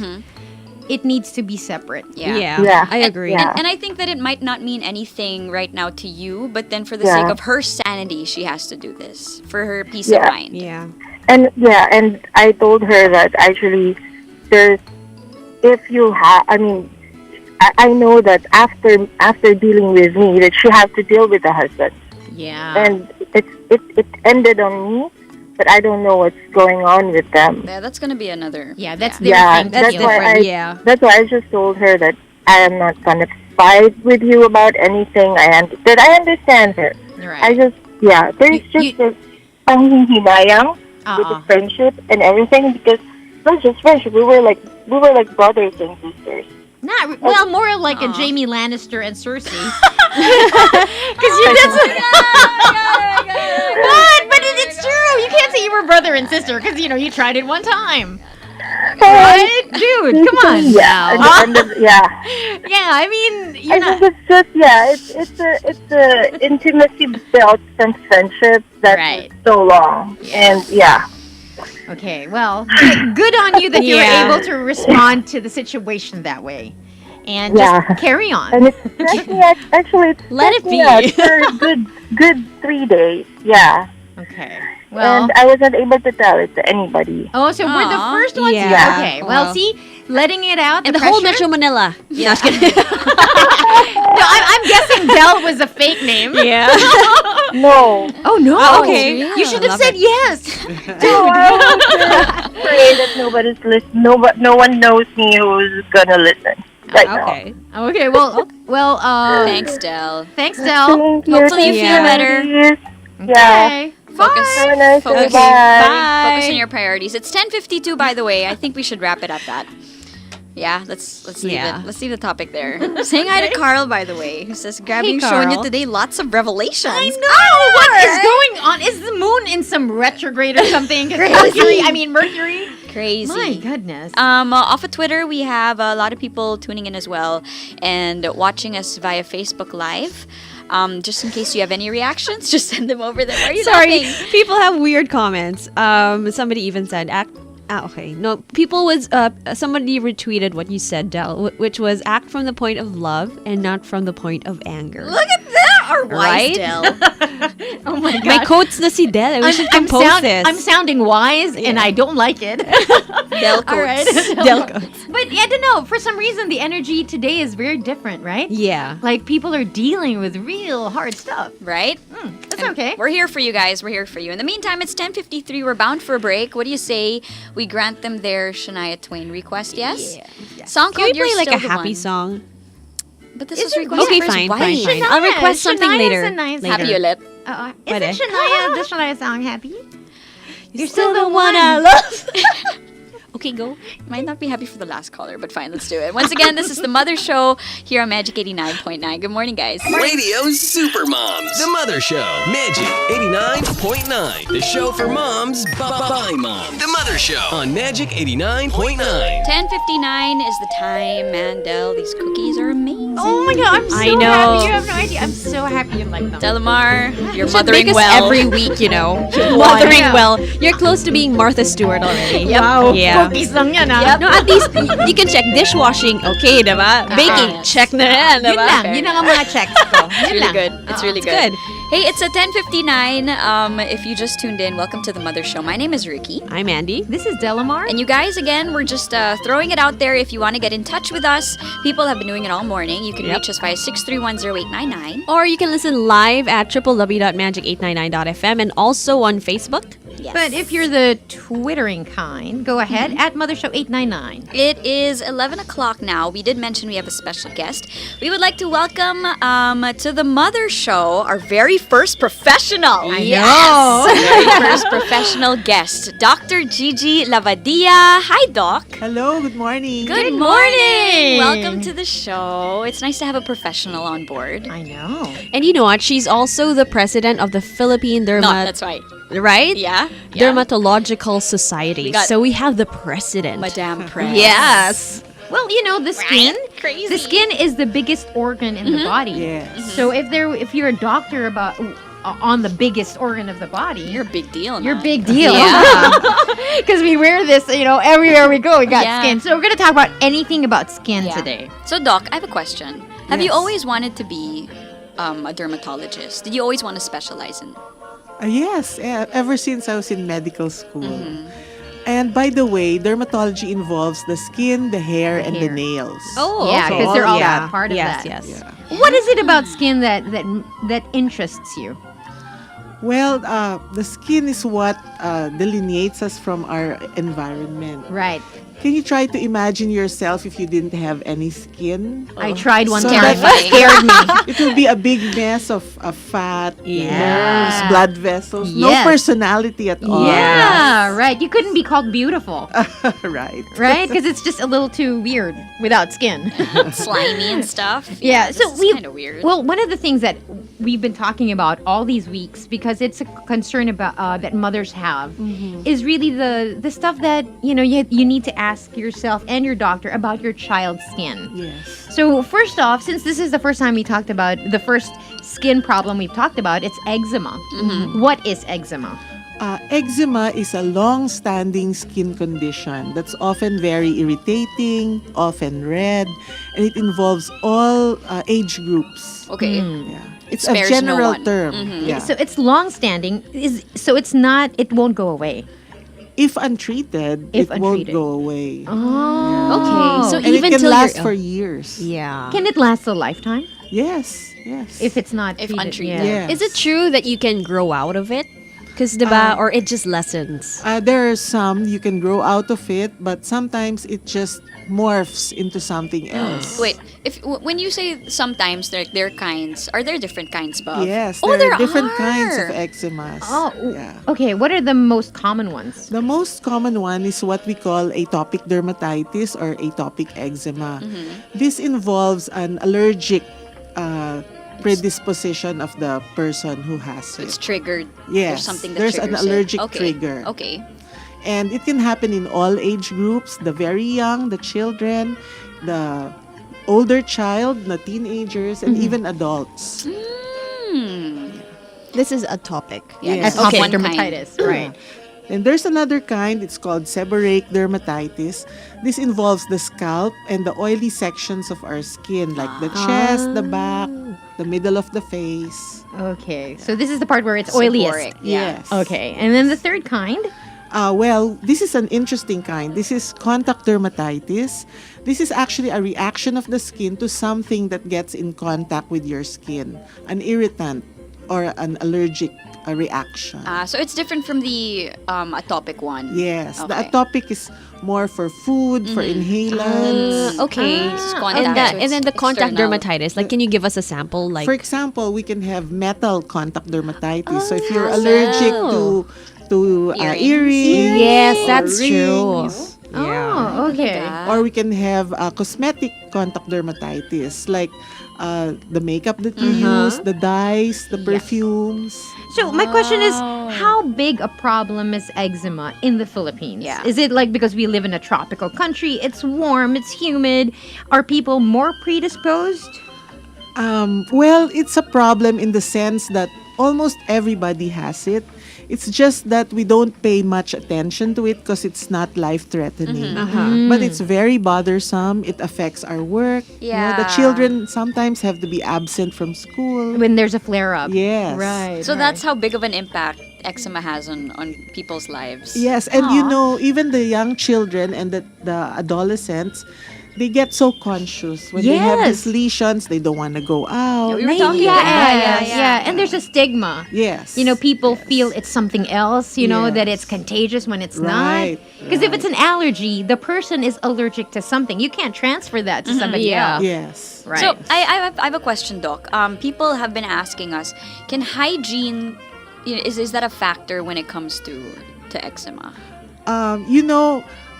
it needs to be separate. Yeah. Yeah. I agree. Yeah. And I think that it might not mean anything right now to you, but then for the Yeah. sake of her sanity, she has to do this for her peace of Yeah. mind. Yeah. And I told her that actually there's, if you have, I know that after dealing with me, that she has to deal with the husband. Yeah. And it ended on me, but I don't know what's going on with them. Yeah, that's gonna be another. Yeah, that's their Yeah, thing. that's to deal why with. I yeah. that's why I just told her that I am not gonna fight with you about anything. That I understand her. Right. I just there's just a panghihinayang with the friendship and everything, because not just friendship. We were like brothers and sisters. Not well, more like a Jamie Lannister and Cersei. Because you did. But it's true. You can't say you were brother and sister because you tried it one time. Right, dude? Come on. Yeah, now. yeah. Yeah, I mean, you're I not. think it's just it's a intimacy built from friendship that's Right. so long, and Okay, well, good on you that you were Yeah. able to respond to the situation that way, and Yeah. just carry on. and it's actually it's Let it stressed me out be. for a good 3 days. Yeah, Okay. Well. and I wasn't able to tell it to anybody. Oh, so we're the Aw. first ones. Yeah. Okay. Well, Well. see, letting it out. And the whole pressure- Metro Manila. Yeah. No, I'm guessing Del was a fake name. yeah. No, Oh no. Oh, okay. You should have Love said it. yes. no, I was afraid that nobody's listening. No one knows me who's gonna listen right now. Okay. Okay. Well. Thanks, Del. Thanks, Del. Thank you. Hopefully you Thank feel better. you. Yeah. Okay. Focus. Have a nice day. Focus. Bye. Focus on your priorities. It's 10:52, by the way. I think we should wrap it at that. Yeah, let's leave Yeah. it. Let's leave the topic there. Saying hi to Carl, by the way, who says, "Grabbing Hey, showing you Carl. today lots of revelations." I know. What is going on? Is the moon in some retrograde or something? 'Cause Mercury. Crazy. My goodness. Off of Twitter, we have a lot of people tuning in as well and watching us via Facebook Live. Just in case you have any reactions, just send them over there. Why are you Sorry, laughing? people have weird comments. Somebody even said, okay. No, people was, somebody retweeted what you said, Del, which was act from the point of love and not from the point of anger. Look at that! Our wise Right? Del. Oh my god. My quotes na si Del. We should compose this. I'm sounding wise and I don't like it. Del All right. quotes. Del quotes. But I don't know. For some reason, the energy today is very different, right? Yeah. Like people are dealing with real hard stuff. Right? That's And okay. We're here for you guys. We're here for you. In the meantime, it's 10:53. We're bound for a break. What do you say we grant them their Shania Twain request? Yes? Yeah. Song Can we called You're play like Still a the happy One. song? But this Is was it- requested Okay, for his fine, wife. fine, fine. I'll Shania- request something Shania's later. a nice- later. Happy ulit. Is it Shania? The Shania song Happy? You're still the one I love. Okay, go. Might not be happy for the last caller, but fine, let's do it. Once again, this is the Mother Show here on Magic 89.9. Good morning, guys. Radio's Super Moms. The Mother Show. Magic 89.9. The show for moms by moms. The Mother Show on Magic 89.9. 10:59 is the time, Mandel. These cookies are amazing. Oh my god, I'm so I know. happy. You have no idea. I'm so happy you like them. Delamar, you're Should mothering make us well. every week, you know. Why? Mothering Yeah. well. You're close to being Martha Stewart already. Wow. Yeah. Cookies lang yan, ah. No, at least you can check dishwashing. Okay, diba? Baking, check na rin, Yun diba? lang. Yun lang ang mga checks ko. It's really good. It's really good. good. Hey, it's a 10:59. If you just tuned in, welcome to the Mother Show. My name is Ricky. I'm Andy. This is Delamar. And you guys, again, we're just throwing it out there. If you want to get in touch with us, people have been doing it all morning. You can reach us via 6310899. Or you can listen live at www.magic899.fm and also on Facebook. Yes. But if you're the twittering kind, go ahead at Mothershow899. It is 11 o'clock now. We did mention we have a special guest. We would like to welcome to the Mother Show our very first professional. Very first professional guest, Dr. Gigi Lavadia. Hi, Doc. Hello, good morning. Good morning. Welcome to the show. It's nice to have a professional on board. I know. And you know what? She's also the president of the Philippine No, that's right. right? Yeah. Dermatological Society. got- So we have the president. Madame Press. Yes. Well, you know, the skin. Crazy. The skin is the biggest organ in the body. Yes. So if you're a doctor about on the biggest organ of the body, You're a big deal. you're now. big deal. Yeah. Because we wear this, everywhere we go, we got Yeah. skin. So we're gonna talk about anything about skin Yeah. today. So, Doc, I have a question. Have you Yes. always wanted to be a dermatologist? Did you always want to specialize in? Yes, ever since I was in medical school. And by the way, dermatology involves the skin, the hair, and the hair. nails. Oh, Yeah, So because they're all yeah. part of Yes, that. yes. Yeah. What is it about skin that interests you? Well, the skin is what delineates us from our environment. Right. Can you try to imagine yourself if you didn't have any skin? I tried one So time. that- It scared me. It will be a big mess of fat, Yeah. nerves, blood vessels, no Yes. personality at all. Yeah, right. You couldn't be called beautiful, Right. right? Because it's just a little too weird without skin. slimy and stuff. Yeah, so it's we kind of weird. Well, one of the things that we've been talking about all these weeks, because it's a concern about that mothers have, is really the stuff that you need to ask yourself and your doctor about your child's skin. Yes. So first off, since this is the first time we talked about the first skin problem we've talked about, it's eczema. What is eczema? Eczema is a long-standing skin condition that's often very irritating, often red, and it involves all age groups. okay. Yeah. It's Spares a general no one. term. Yeah. So it's long-standing. It won't go away. If untreated, If it won't untreated. go away. Okay. So And even it can till last you're for years. Yeah. Can it last a lifetime Yes, yes. if it's not If treated? untreated. Yeah. Yes. Is it true that you can grow out of it? Because or it just lessens? There are some you can grow out of it, but sometimes it just morphs into something else. Wait, when you say sometimes there are kinds, are there different kinds, Bob? Yes, Oh, there there are different kinds are. of eczemas. Oh, Yeah. okay. What are the most common ones? The most common one is what we call atopic dermatitis or atopic eczema. This involves an allergic predisposition of the person who has So it's it. triggered. Yes, There's something that there's an triggers allergic it. Okay. trigger. Okay. And it can happen in all age groups, the very young, the children, the older child, the teenagers, and even adults. This is a topic. Yes. Atopic Okay. One dermatitis, right? And there's another kind, it's called seborrheic dermatitis. This involves the scalp and the oily sections of our skin, like the chest, the back, the middle of the face. Okay, so this is the part where it's oiliest. Seborrheic, yeah. Yes. Okay, and then the third kind. Well, this is an interesting kind. This is contact dermatitis. This is actually a reaction of the skin to something that gets in contact with your skin, an irritant or an allergic reaction. So it's different from the atopic one. Yes, the Okay. atopic is more for food, for inhalants. Okay. It's And contact, so and then the it's contact external. dermatitis. Like, can you give us a sample? Like, For example, we can have metal contact dermatitis. So if you're allergic to earrings, yes, or that's true. rings, Oh, okay. or we can have cosmetic contact dermatitis, like the makeup that you use, the dyes, the perfumes. So my question is, how big a problem is eczema in the Philippines? Yeah. Is it like because we live in a tropical country, it's warm, it's humid, are people more predisposed? Well, it's a problem in the sense that almost everybody has it. It's just that we don't pay much attention to it because it's not life-threatening. But it's very bothersome. It affects our work. You know, the Yeah. children sometimes have to be absent from school. When there's a flare up. Yes. Right. So that's how big of an impact eczema has on people's lives. Yes, and you know, even the young children and the adolescents, they get so conscious when they have Yes. these lesions. They don't want to go out. we were talking Yeah, about yeah. And there's a stigma. Yes. People feel it's something else, that it's contagious when it's Right, not. Because if it's an allergy, the person is allergic to something. You can't transfer that to somebody else. Yes. Right. So I have a question, Doc. People have been asking us, can hygiene, is that a factor when it comes to eczema?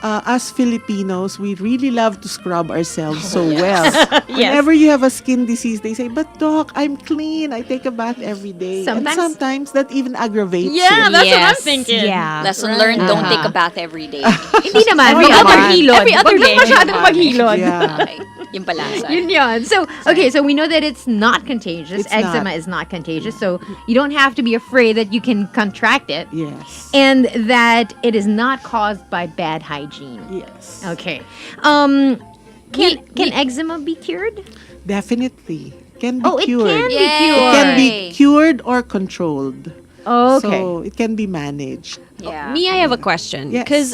Us Filipinos, we really love to scrub ourselves so well. Whenever you have a skin disease, they say, "But Doc, I'm clean. I take a bath every day." And sometimes that even aggravates it. that's what I'm thinking. Yeah. Lesson learned, don't take a bath every day. Hindi naman. Every Mag other- hilod. every other Wag lang day. masyadong maghilod. Yeah. Okay. Yung palasa. Yun yun. So, okay, so we know that it's not contagious. It's Eczema not. is not contagious. So, you don't have to be afraid that you can contract it. Yes. And that it is not caused by bad hygiene. Yes. Okay. Can eczema be cured? Definitely. Can be Oh, it cured. can be Yay. It cured. can be cured or controlled. Oh, okay. So it can be managed. Yeah. Me, I have a question. Yes. Because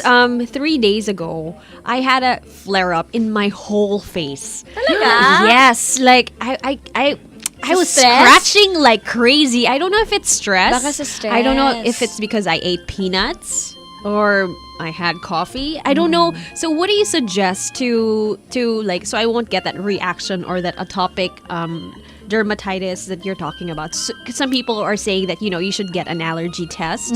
3 days ago, I had a flare up in my whole face. Talaga? Yes, like I was Stress? scratching like crazy. I don't know if it's stress. Baka sa I don't know stress. if it's because I ate peanuts or I had coffee. I don't know. So what do you suggest to like so I won't get that reaction or that atopic dermatitis that you're talking about? So, 'cause some people are saying that you should get an allergy test,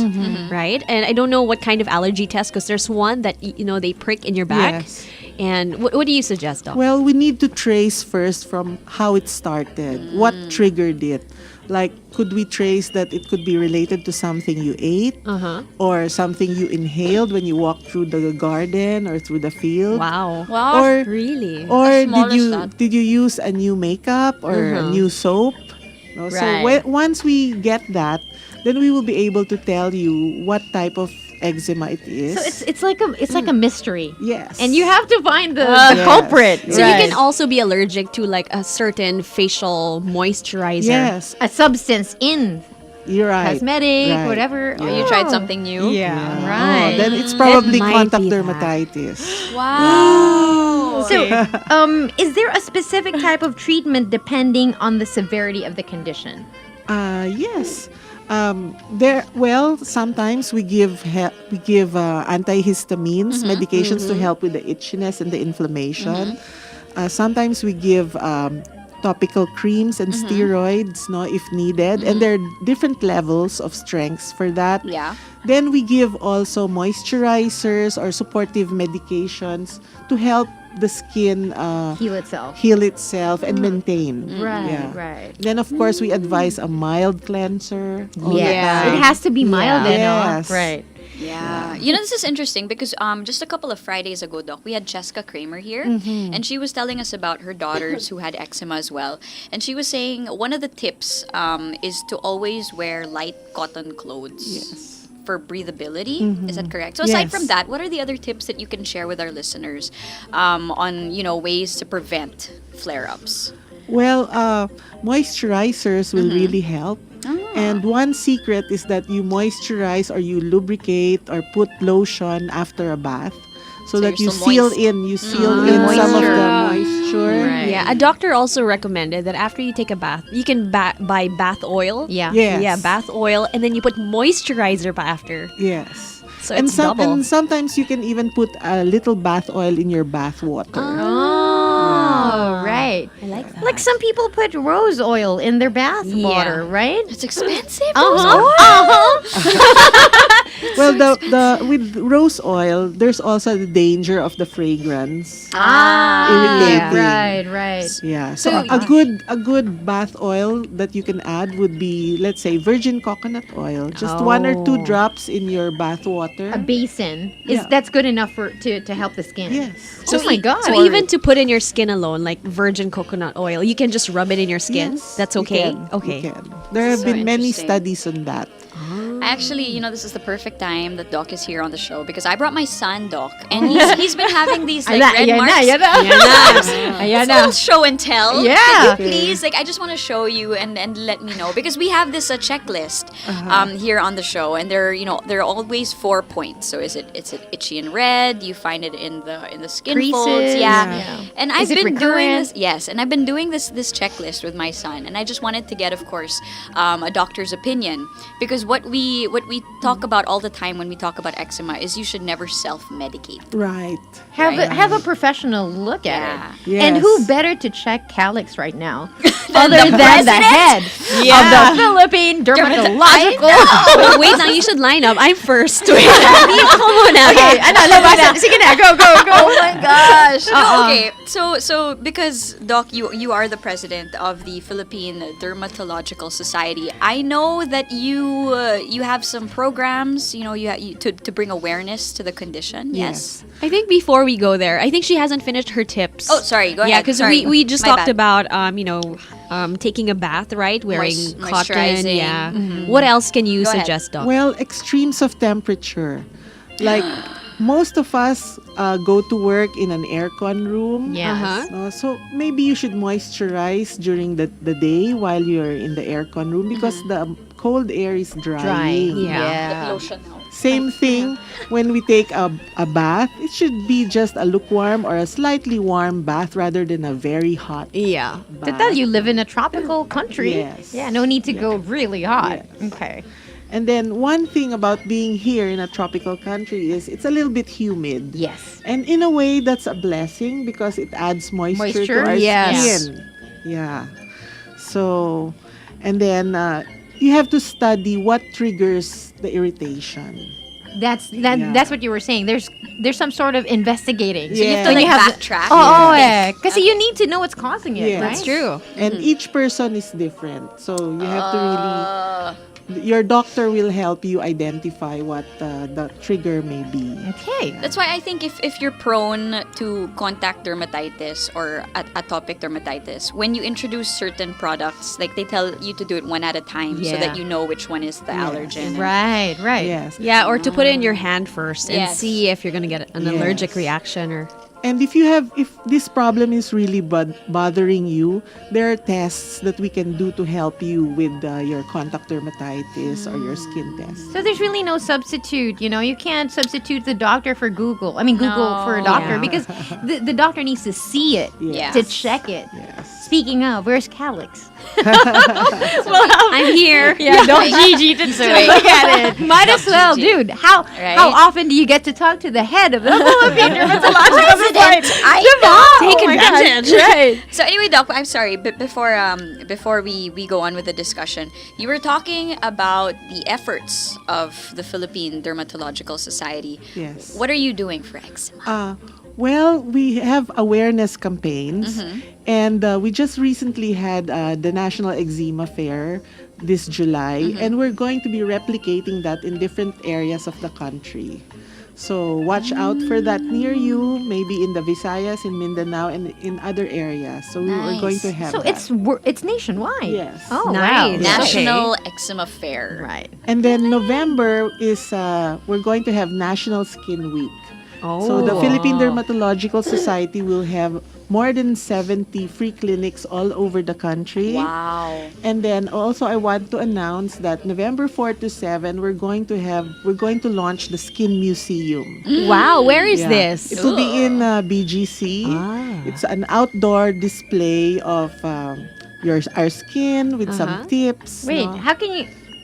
right? And I don't know what kind of allergy test because there's one that they prick in your back. Yes. And what do you suggest, Doc? Well, we need to trace first from how it started. What triggered it? Like, could we trace that it could be related to something you ate or something you inhaled when you walked through the garden or through the field? Wow. Wow. Or Really? or small did as you that. did you use a new makeup or a new soap? No? So Right. once we get that, then we will be able to tell you what type of eczema it is. So it's like a mystery. Yes. And you have to find the Yes. culprit. So you can also be allergic to like a certain facial moisturizer. Yes, A substance in you're right. cosmetic, Right. whatever. Oh, you tried something new? Yeah. Right. Oh, then it's probably It might contact be that. dermatitis. Wow. So, is there a specific type of treatment depending on the severity of the condition? Yes. Sometimes we give antihistamines, medications to help with the itchiness and the inflammation. Sometimes we give topical creams and steroids, if needed, and there are different levels of strengths for that. Yeah. Then we give also moisturizers or supportive medications to help the skin Heal itself. and maintain. Right, Yeah. right. Then of course we advise a mild cleanser. all the Yeah. time. It has to be mild, Yes. Right. Yeah. This is interesting because just a couple of Fridays ago, Doc, we had Jessica Kramer here, and she was telling us about her daughters who had eczema as well. And she was saying one of the tips is to always wear light cotton clothes. Yes. For breathability. Is that correct? So aside Yes. from that, what are the other tips that you can share with our listeners on ways to prevent flare-ups? Well, moisturizers will really help. And one secret is that you moisturize or you lubricate or put lotion after a bath so that you're you still seal moist. in some of the Moisture. moisture. Right. Yeah, a doctor also recommended that after you take a bath, you can buy bath oil. Yeah. Yes. Yeah, bath oil, and then you put moisturizer after. Yes. So it's double. And sometimes you can even put a little bath oil in your bath water. Oh, right. I like that. Like some people put rose oil in their bath water, right? It's expensive. Well, the with rose oil, there's also the danger of the fragrance. Irritating. Right. Yeah. So a good bath oil that you can add would be, let's say, virgin coconut oil. Just 1 or 2 drops in your bath water. A basin Yeah. that's good enough to help the skin. Yes. Oh my God. So even to put in your skin alone, like virgin coconut oil, you can just rub it in your skin. Yes, That's you okay. can. Okay. You can. There have So been many interesting. studies on that. I Actually, this is the perfect time that Doc is here on the show because I brought my son, Doc, and he's been having these like red marks. It's a little show and tell. Yeah. Could you please, I just want to show you and let me know because we have this checklist here on the show, and there are always 4 points. So is it itchy and red? You find it in the skin Creases. folds, yeah. And I've Is it been doing recurrent? this, yes, and I've been doing this checklist with my son, and I just wanted to get, of course, a doctor's opinion because what we talk about all the time when we talk about eczema is you should never self-medicate. Right. Have a professional look at Yeah. it. Yes. And who better to check calyx right now other than the president? head of the Philippine Dermatological. Wait, now you should line up. I'm first. Wait, come on now. Okay, labasan. Sige na, go. Oh my gosh. No, okay. So because Doc, you are the president of the Philippine Dermatological Society. I know that you have some programs, to bring awareness to the condition. Yes. I think before we go there, I think she hasn't finished her tips. Oh, sorry. Go ahead. Yeah, because Sorry. we just My talked bad. about taking a bath, right? Wearing cotton. Moisturizing. Yeah. Mhm. What else can you Go ahead. suggest, Doc? Well, extremes of temperature. Like most of us go to work in an aircon room. Yes. So maybe you should moisturize during the day while you're in the aircon room because the cold air is drying. Yeah. Lotion now. Same thing when we take a bath. It should be just a lukewarm or a slightly warm bath rather than a very hot Yeah. To bath. tell you live in a tropical country. Yes. Yeah, no need to go really hot. Yes. Okay. And then one thing about being here in a tropical country is it's a little bit humid. Yes. And in a way, that's a blessing because it adds moisture to our Yes. skin. Yeah. So, and then you have to study what triggers the irritation. That's Yeah. that's what you were saying. There's some sort of investigating. So Yeah. you have to Like you have backtrack. Oh, yeah. Because you need to know what's causing it, Yes. right? That's true. And each person is different. So you have to really, your doctor will help you identify what the trigger may be. Okay. That's why I think if you're prone to contact dermatitis or atopic dermatitis, when you introduce certain products, like they tell you to do it one at a time so Yeah. that you know which one is the allergen. Right. Yes. Yeah, or to put it in your hand first and Yes. see if you're gonna get an allergic Yes. reaction or. And if this problem is really bothering you, there are tests that we can do to help you with your contact dermatitis or your skin test. So there's really no substitute, you can't substitute the doctor for Google. I mean, Google for a doctor Yeah. because the doctor needs to see it Yeah. to check it. Yes. Speaking of, where's Calyx? I'm here. Yeah, don't Gigi to look at it. Might as well, Gigi. dude. How Right? often do you get to talk to the head of the Philippine Dermatological Society? Take my gosh, advantage. Right. So anyway, Doc, I'm sorry, but before we go on with the discussion, you were talking about the efforts of the Philippine Dermatological Society. Yes. What are you doing for eczema? Well, we have awareness campaigns, and we just recently had the National Eczema Fair this July, and we're going to be replicating that in different areas of the country. So watch out for that near you, maybe in the Visayas, in Mindanao, and in other areas. So we're going to have So that. it's nationwide. Yes. Oh, Nice. wow. National Eczema Fair. Right. And then November is we're going to have National Skin Week. So the Philippine Dermatological Society will have more than 70 free clinics all over the country. Wow. And then also I want to announce that November 4 to 7 we're going to launch the Skin Museum. Wow, where is Yeah. this? It will be in BGC. It's an outdoor display of our skin with some tips. Wait, no?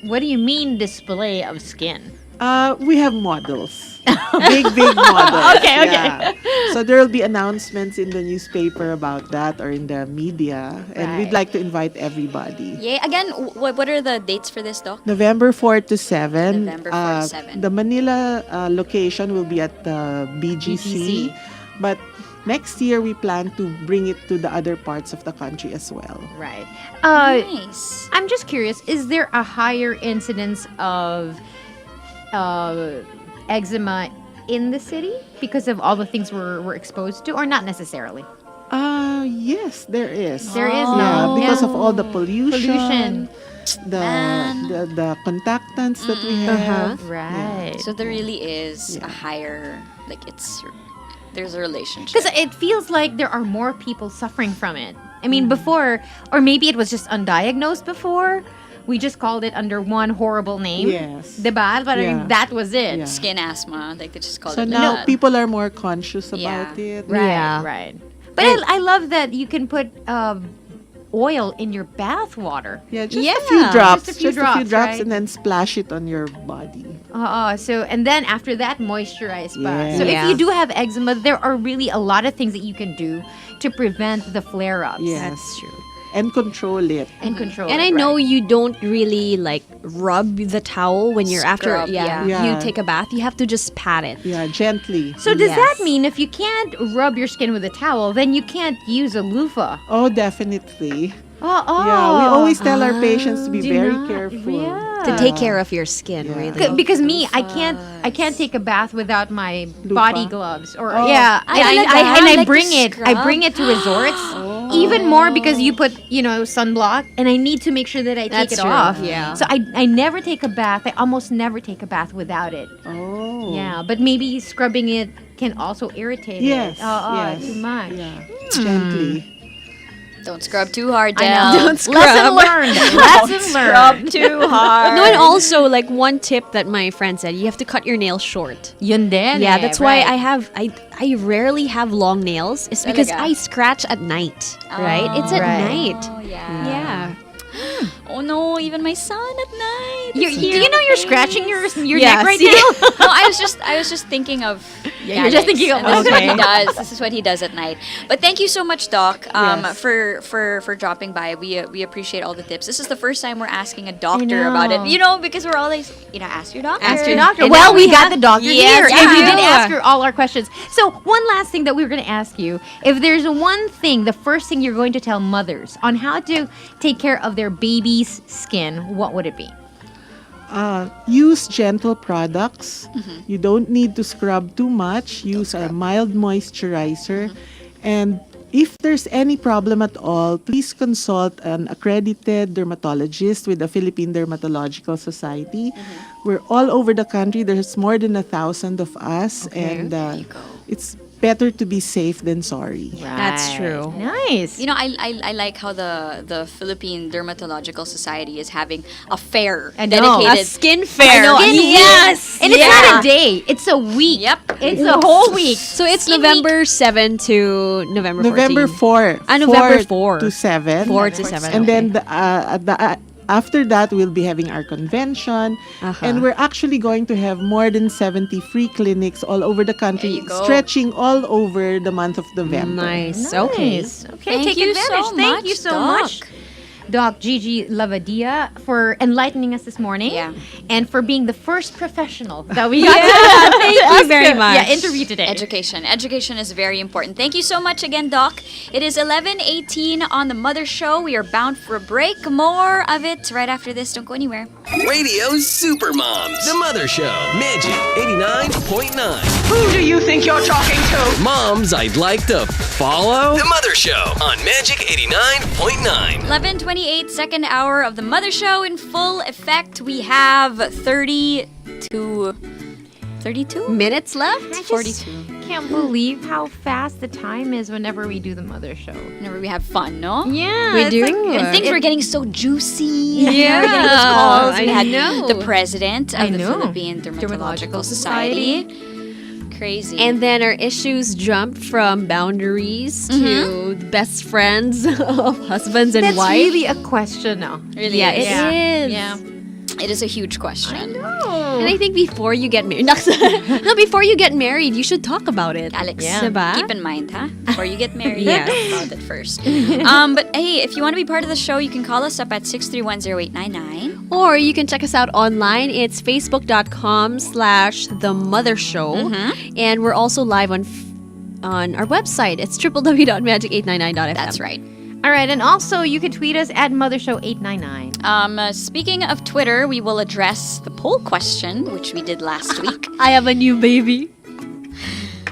what do you mean display of skin? We have models. Big models. Okay. Yeah. So there will be announcements in the newspaper about that or in the media. And we'd like to invite everybody. Yeah. Again, what are the dates for this, Doc? November 4 to 7. November 4 to 7. The Manila location will be at the BGC. But next year, we plan to bring it to the other parts of the country as well. Right. Nice. I'm just curious, is there a higher incidence of eczema in the city because of all the things we're exposed to, or not necessarily? Yes, there is. There is Yeah, now. because of all the pollution. the contactants that we have. Right. So there really is a higher, like there's a relationship. Because it feels like there are more people suffering from it. I mean, before, or maybe it was just undiagnosed before. We just called it under one horrible name. Yes. Diba? But I mean, Yeah. that was it. Yeah. Skin asthma, like they just call So it. now like that. people are more conscious Yeah. about it. Right, Yeah. right. But I love that you can put oil in your bath water. Yeah, just Yeah. a few drops. Just a few drops, right? and then splash it on your body. And then after that, moisturize bath. Yeah. So Yeah. if you do have eczema, there are really a lot of things that you can do to prevent the flare-ups. Yes. That's true. And control it. And control And it, I know right. you don't really like rub the towel when you're Scrub, after yeah. you Yeah. take a bath. You have to just pat it. Yeah, gently. So does Yes. that mean if you can't rub your skin with a towel, then you can't use a loofah? Oh, definitely. Oh. Yeah, we always tell our patients to be Do very not- careful. Yeah. To take care of your skin, Yeah. really. Because me, I can't take a bath without my body gloves or Oh. yeah, I and like I, that. and I I like bring the it. I bring it to resorts, even more because you put sunblock, and I need to make sure that I take That's it true, off. yeah. So I never take a bath. I almost never take a bath without it. Oh. Yeah, but maybe scrubbing it can also irritate Yes. it. Oh, yes. too much. Yeah. Gently. Don't scrub too hard, I Del. know. Don't scrub. Lesson learned. Lesson Scrub learned. too hard. No, and also like one tip that my friend said, you have to cut your nails short. Yun din Yeah, eh, that's why right. I rarely have long nails. It's because Talaga? I scratch at night, right? It's at right. night. Oh, yeah. Yeah. Oh no, even my son at night. You, It's do you know you're scratching your Yeah, neck right see? now? No, I was just thinking of. Yeah, you're just thinking of- and this is what he okay. does. This is what he does at night. But thank you so much, Doc, Yes. for dropping by. We appreciate all the tips. This is the first time we're asking a doctor know. about it. Because we're always ask your doctor. Ask your doctor. And Well, now we we got have- the doctor Yes, here, we and we do. did ask her all our questions. So, one last thing that we were going to ask you: if there's one thing, the first thing you're going to tell mothers on how to take care of their baby's skin, what would it be? Use gentle products. You don't need to scrub too much. Use a mild moisturizer. And if there's any problem at all, please consult an accredited dermatologist with the Philippine Dermatological Society. We're all over the country. There's more than 1,000 of us. And it's better to be safe than sorry. That's true. Nice. I like how the Philippine Dermatological Society is having a fair I know. dedicated. A skin fair. I know, Skin week. Yes. And it's not a day; it's a week. Yep. It's a whole week. So it's Skin November 7 to November 14. November 4. November 4. to 7. 4 to 7. And okay. then after that, we'll be having our convention. And we're actually going to have more than 70 free clinics all over the country, There you go. stretching all over the month of November. Nice. Okay. Nice. Okay, Thank take you advantage. so Thank much, you so Doc. much, Doc Gigi Lavadia, for enlightening us this morning. Yeah. And for being the first professional that we got to Thank you very much. Yeah, interview today. Education is very important. Thank you so much again, Doc. It is 11:18 on the Mother Show. We are bound for a break. More of it right after this. Don't go anywhere. Radio's Super Moms, The Mother Show, Magic 89.9. Who do you think you're talking to? Moms I'd like to follow. The Mother Show on Magic 89.9. 11:28, second hour of the Mother Show in full effect. We have 32 minutes left? 42. Can't believe how fast the time is whenever we do the Mother Show. Whenever we have fun, no? Yeah, We it's do. like- And things were getting so juicy. Yeah. We're getting those calls. We I had know. the president of I the know. Philippine Dermatological Society. Crazy. And then our issues jumped from boundaries to best friends of husbands and That's wives. really a question now. really Yeah, is. it is. Yeah. It is a huge question. And I think before you get married, no, before you get married, you should talk about it. Alex, Diba? keep in mind, huh? Before you get married, Yes. talk about it first. But hey, if you want to be part of the show, you can call us up at 6310899. Or you can check us out online. It's facebook.com/themothershow. And we're also live on our website. It's www.magic899.fm. That's right. All right, and also you can tweet us at mothershow899. Speaking of Twitter, we will address the poll question, which we did last week. I have a new baby.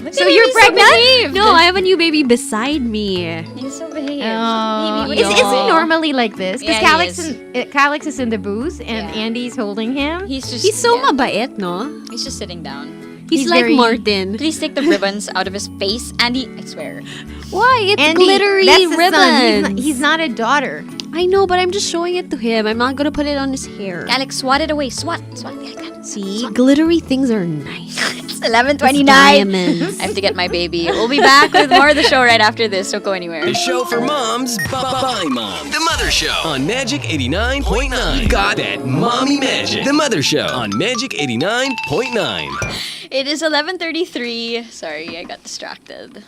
Look So you're pregnant? No, I have a new baby beside me. He's so behaved. Oh. Baby, Is he normally like this? Because Yeah, he is. Calix is in the booth and Andy's holding him. He's just He's so mabait, no? He's just sitting down. He's like very- Martin. Please take the ribbons out of his face, Andy. I swear. Why? It's Andy, glittery that's the ribbons. son. He's not a daughter. I know, but I'm just showing it to him. I'm not gonna put it on his hair. Alex, swat it away. Swat. Yeah, got it. See, glittery things are nice. It's 11:29. Diamonds. I have to get my baby. We'll be back with more of the show right after this. Don't go anywhere. The show for moms by mom. The Mother Show on Magic 89.9. Got that mommy magic. The Mother Show on Magic 89.9. It is 11:33. Sorry, I got distracted.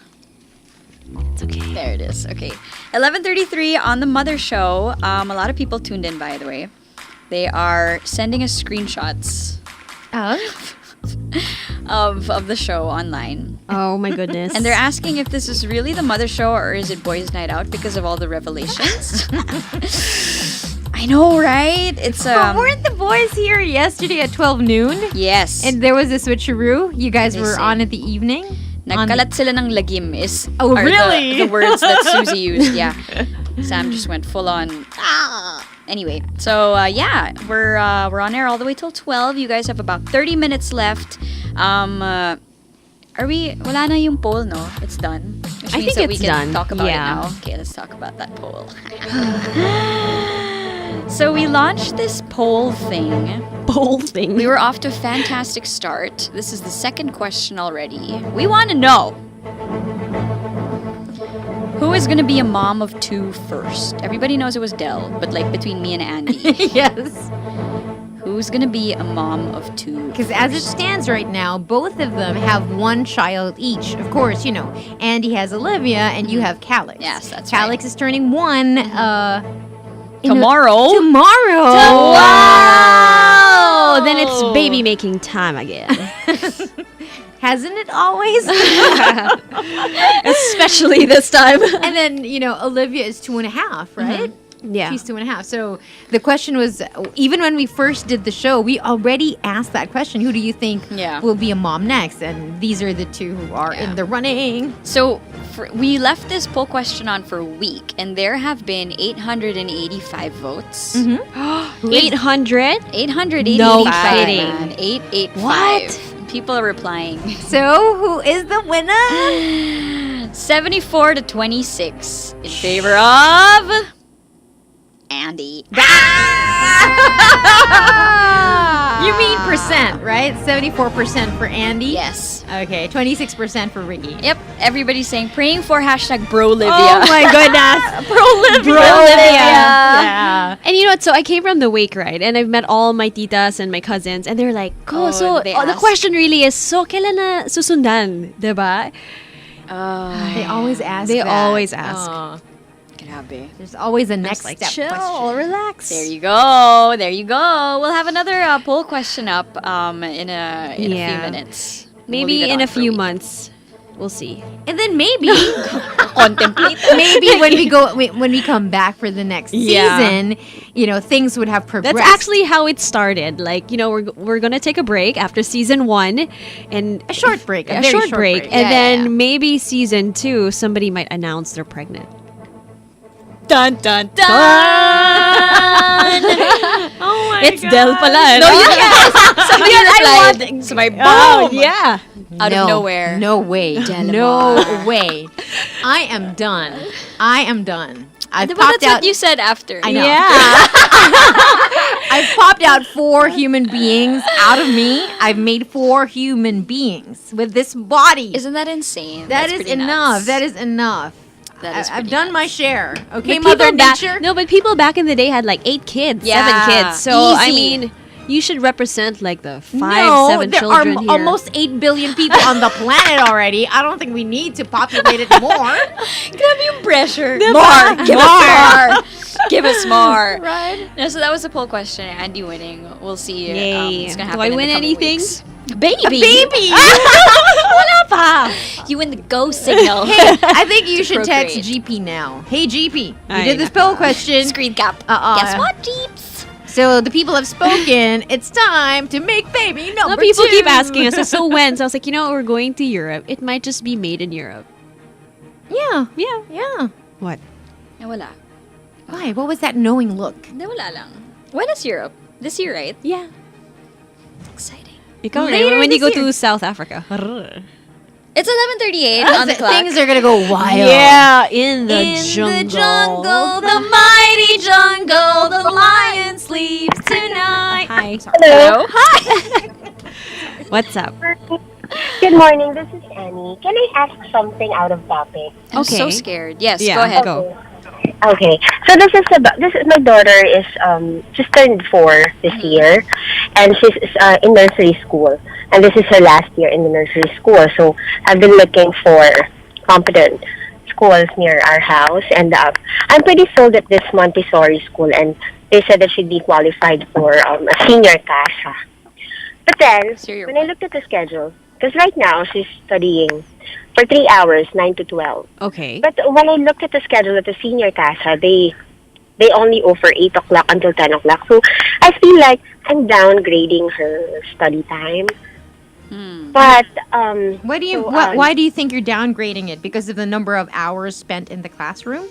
It's okay. There it is. Okay. 11:33 on the Mother Show. A lot of people tuned in, by the way. They are sending us screenshots of the show online. Oh my goodness. And they're asking if this is really the Mother Show or is it Boys Night Out because of all the revelations. I know, right? It's But weren't the boys here yesterday at 12 noon? Yes. And there was a switcheroo. You guys They were say. on at the evening. Nagkalat sila ng lagim is Oh, are really? the words that Susie used. Yeah. Sam just went full on. Anyway, so yeah, we're on air all the way till 12. You guys have about 30 minutes left. Are we? Wala na yung poll, no? It's done. Which I means think that we it's can done. talk about Yeah. it now. Okay, let's talk about that poll. So we launched this poll thing. We were off to a fantastic start. This is the second question already. We want to know who is going to be a mom of two first. Everybody knows it was Del, but like between me and Andy. Yes. Who's going to be a mom of two? Because as it stands right now, both of them have one child each. Of course, you know, Andy has Olivia and you have Calix. Yes, that's Calix is turning one Tomorrow. Wow! Then it's baby making time again. Hasn't it always? Especially this time. And then, you know, Olivia is 2.5, right? Yeah. She's 2.5. So the question was, even when we first did the show, we already asked that question. Who do you think will be a mom next? And these are the two who are in the running. So we left this poll question on for a week, and there have been 885 votes. 800? 885. No kidding. Man. 885. What? People are replying. So who is the winner? 74 to 26 in favor of Andy. You mean percent, right? 74% for Andy? Yes. Okay, 26% for Ricky. Yep. Everybody's saying praying for #BroLivia. Oh my goodness. BroLivia. Yeah. And you know what? So I came from the wake, right? And I've met all my titas and my cousins, and they're like, Oh, so they the asked? question really is, so kailan na susundan, diba? They always ask They that. Oh. always ask. Grabe. There's always a next like, step chill, question. relax. There you go. There you go. We'll have another poll question up in a few minutes. We'll leave Maybe it in on a for few week. months. We'll see. And then maybe Contemplate. maybe when we come back for the next Yeah. season, you know, things would have progressed. That's actually how it started. Like, you know, we're gonna take a break after season 1, and a short break, a very short break, and Yeah, then yeah. maybe season 2, somebody might announce they're pregnant. Dun dun dun. Oh my It's Del pala. No, you guys. Somebody Because I replied. So my Oh, boom. yeah. Out of nowhere. No way. No way. I am done. I've But popped that's out. what you said after. I know. Yeah. I've popped out 4 human beings out of me. I've made 4 human beings with this body. Isn't that insane? That That's is pretty enough. nuts. That is enough. That is I've pretty done my nuts. share. Okay, But Mother people back- Nature. No, but people back in the day had like 8 kids, Yeah. 7 kids. So I Easy. mean, you should represent like the 5, No, 7 there children are here. almost 8 billion people on the planet already. I don't think we need to populate it more. Grabe yung pressure. Diba? More. Give us more. Give us more. Right. No, so that was the poll question. Andy winning. We'll see. Yay. What's gonna Do happen I win in the coming anything? weeks. Baby. Baby! Wala pa. You win the go signal. Hey, I think you should text Procreate. GP now. Hey GP, you Ay, did this poll question. Screen cap. Uh-uh. Guess what, Jeeps? So the people have spoken. It's time to make baby number No, people 2. keep asking us, so when? So I was like, we're going to Europe. It might just be made in Europe. Yeah. Yeah. Yeah. What? Wala. Why? What was that knowing look? Hindi, wala lang. When is Europe? This year, right? Yeah. Exciting. Ikaw, Later when you this go year. to South Africa. It's 11:38 on the clock. Things are gonna go wild. Yeah, in the In the jungle, the mighty jungle, the lion sleeps tonight. Hi. Hello. Hi. What's up? Good morning, this is Annie. Can I ask something out of topic? I'm Okay. so scared. Yes, Yeah, go ahead. go. Okay, so this is my daughter is just turned 4 this year, and she's in nursery school, and this is her last year in the nursery school. So I've been looking for competent schools near our house, and I'm pretty sold at this Montessori school, and they said that she'd be qualified for a senior casa. But then when I looked at the schedule, because right now she's studying for 3 hours, 9 to 12. Okay. But when I looked at the schedule at the senior casa, they only offer 8 o'clock until 10 o'clock. So I feel like I'm downgrading her study time. But Why do you so, why do you think you're downgrading it? Because of the number of hours spent in the classroom?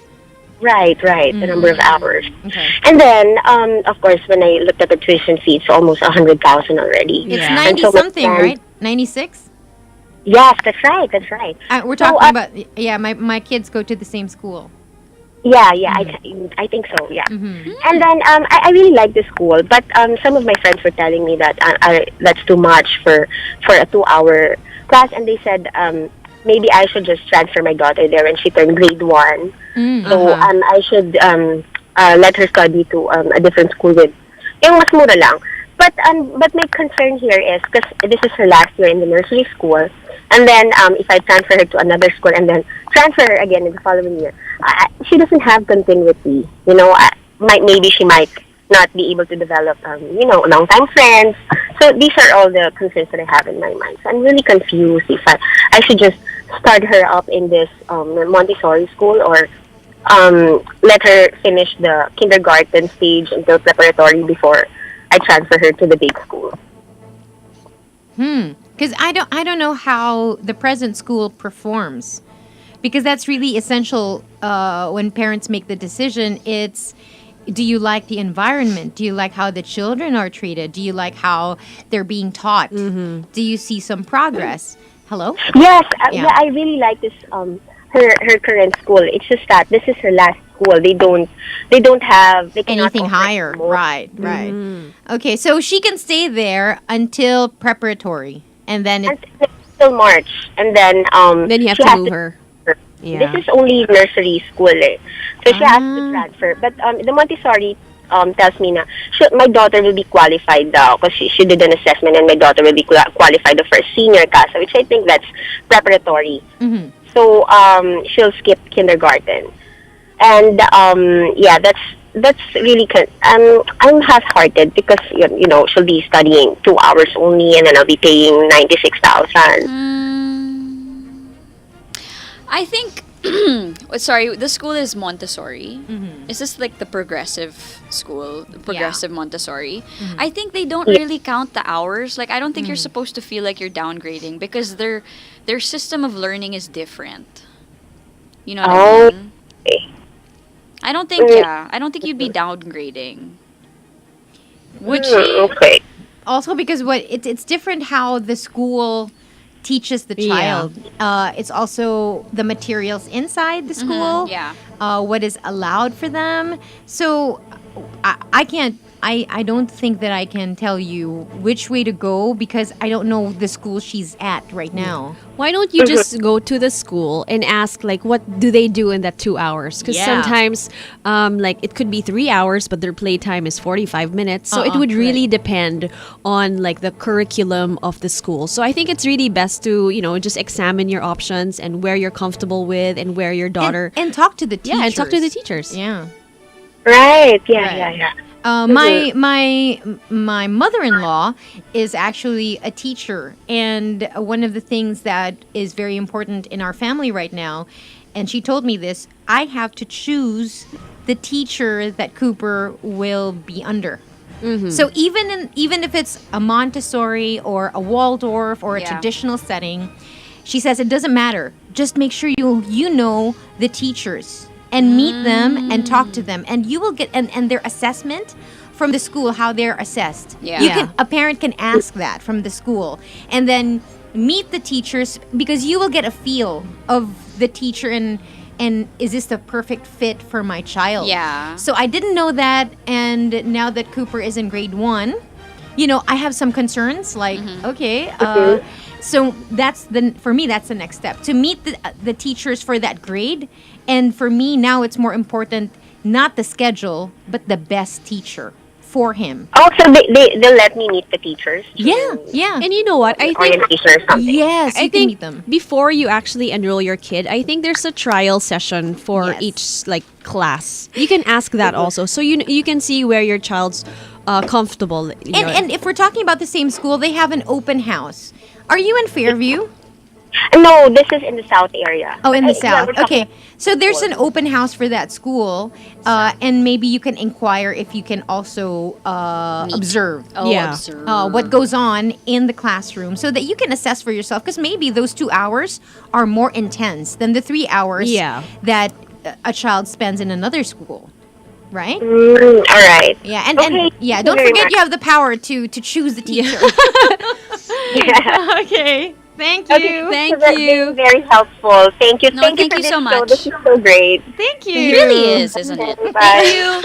right, the number of hours. Okay. And then of course when I looked at the tuition fee, it's almost 100,000 already. It's And 90 so my something, plan- right? 96? Yes, that's right. We're So, talking about my kids go to the same school. Yeah, I think so. Yeah, and then I really like the school, but some of my friends were telling me that that's too much for a 2-hour class, and they said maybe I should just transfer my daughter there when she turned grade 1. So I should let her study to a different school with yung mas mura lang. But my concern here is because this is her last year in the nursery school, and then if I transfer her to another school and then transfer her again in the following year, she doesn't have continuity. Maybe she might not be able to develop, long-time friends. So these are all the concerns that I have in my mind. So I'm really confused if I should just start her up in this Montessori school or let her finish the kindergarten stage until preparatory before I transfer her to the big school. Because I don't know how the present school performs, because that's really essential when parents make the decision. It's, do you like the environment? Do you like how the children are treated? Do you like how they're being taught? Do you see some progress? Hello? Yes, yeah, I really like this. Her current school. It's just that this is her last school. They cannot Anything offer higher. anymore. Right. Okay, so she can stay there until preparatory, and then Until March, and then Then you have she to has move her. Yeah. This is only nursery school, so she has to transfer. But the Montessori tells me na my daughter will be qualified daw because she did an assessment, and my daughter will be qualified for a senior casa, which I think that's preparatory. So she'll skip kindergarten, and that's really I'm half-hearted because she'll be studying 2 hours only, and then I'll be paying 96,000. I think, sorry, the school is Montessori. Is this like the progressive school, the progressive Montessori? I think they don't really count the hours. Like, I don't think you're supposed to feel like you're downgrading because their system of learning is different. You know what I mean? I don't think you'd be downgrading. Would she? Okay. also because it's different how the school teaches the child. It's also the materials inside the school. What is allowed for them. So I can't. I don't think that I can tell you which way to go because I don't know the school she's at right now. Why don't you just go to the school and ask, like, what do they do in that 2 hours? Because sometimes, like, it could be 3 hours, but their playtime is 45 minutes. So it would really depend on, like, the curriculum of the school. So I think it's really best to, just examine your options and where you're comfortable with and where your daughter... And talk to the teachers. Yeah, and talk to the teachers. Yeah. Right. Yeah. My mother-in-law is actually a teacher, and one of the things that is very important in our family right now, and she told me this, I have to choose the teacher that Cooper will be under. So even if it's a Montessori or a Waldorf or a Yeah. traditional setting, she says it doesn't matter. Just make sure you know the teachers and meet them and talk to them, and you will get and their assessment from the school, how they're assessed. Yeah. A parent can ask that from the school, and then meet the teachers, because you will get a feel of the teacher and is this the perfect fit for my child? Yeah. So I didn't know that, and now that Cooper is in grade 1, I have some concerns. Like, okay, so for me that's the next step, to meet the teachers for that grade, and for me now it's more important not the schedule but the best teacher for him. Oh, so they'll let me meet the teachers? Yeah. And you know what? I think Orientation or something? Yes, I you can think meet them. before you actually enroll your kid, I think there's a trial session for Yes. each like class. You can ask that also, so you can see where your child's comfortable. And if we're talking about the same school, they have an open house. Are you in Fairview? No, this is in the South area. Oh, in the Yeah, South. we're talking- Okay. So there's an open house for that school, and maybe you can inquire if you can also observe. Observe. What goes on in the classroom, so that you can assess for yourself, because maybe those 2 hours are more intense than the 3 hours that a child spends in another school, right? All right. Yeah, and Okay, yeah, thank don't you very forget much. you have the power to choose the teacher. Yeah. Okay. Thank you. Okay, Thank so that's you. been very helpful. Thank you. No, thank thank you for you this so show. much. This is so great. Thank you. It really is, isn't it? Bye. Thank you.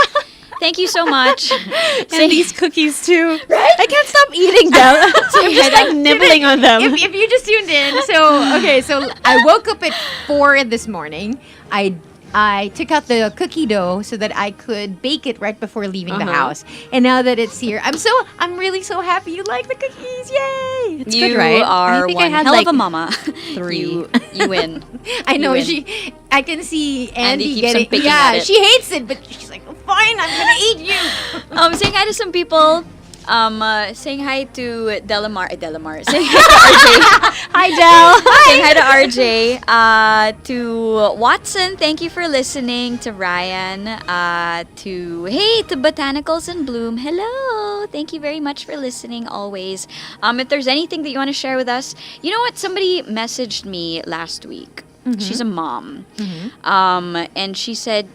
Thank you so much. and these cookies too. I can't stop eating them. I'm just like nibbling on them. If you just tuned in, so I woke up at 4 this morning. I took out the cookie dough so that I could bake it right before leaving the house. And now that it's here, I'm really so happy you like the cookies. Yay! It's You good, right? are I think one I had hell like of a mama. 3. You win. I know You win. I can see Andy keeps on getting. picking Yeah, at it. she hates it, but she's like, fine, I'm gonna eat you. Saying hi to some people. Saying hi to Delamar. Saying hi to RJ. Hi, Del. Saying hi to RJ. To Watson, thank you for listening. To Ryan. To Botanicals in Bloom. Hello. Thank you very much for listening always. If there's anything that you want to share with us, you know what? Somebody messaged me last week. She's a mom. And she said,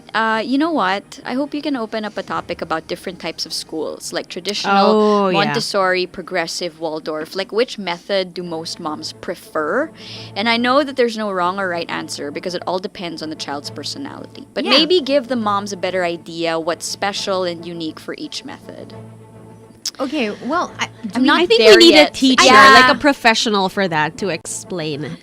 you know what? I hope you can open up a topic about different types of schools, like traditional, Montessori, progressive, Waldorf. Like, which method do most moms prefer? And I know that there's no wrong or right answer because it all depends on the child's personality. But maybe give the moms a better idea what's special and unique for each method. Okay, well, I think we need a teacher, like a professional for that, to explain.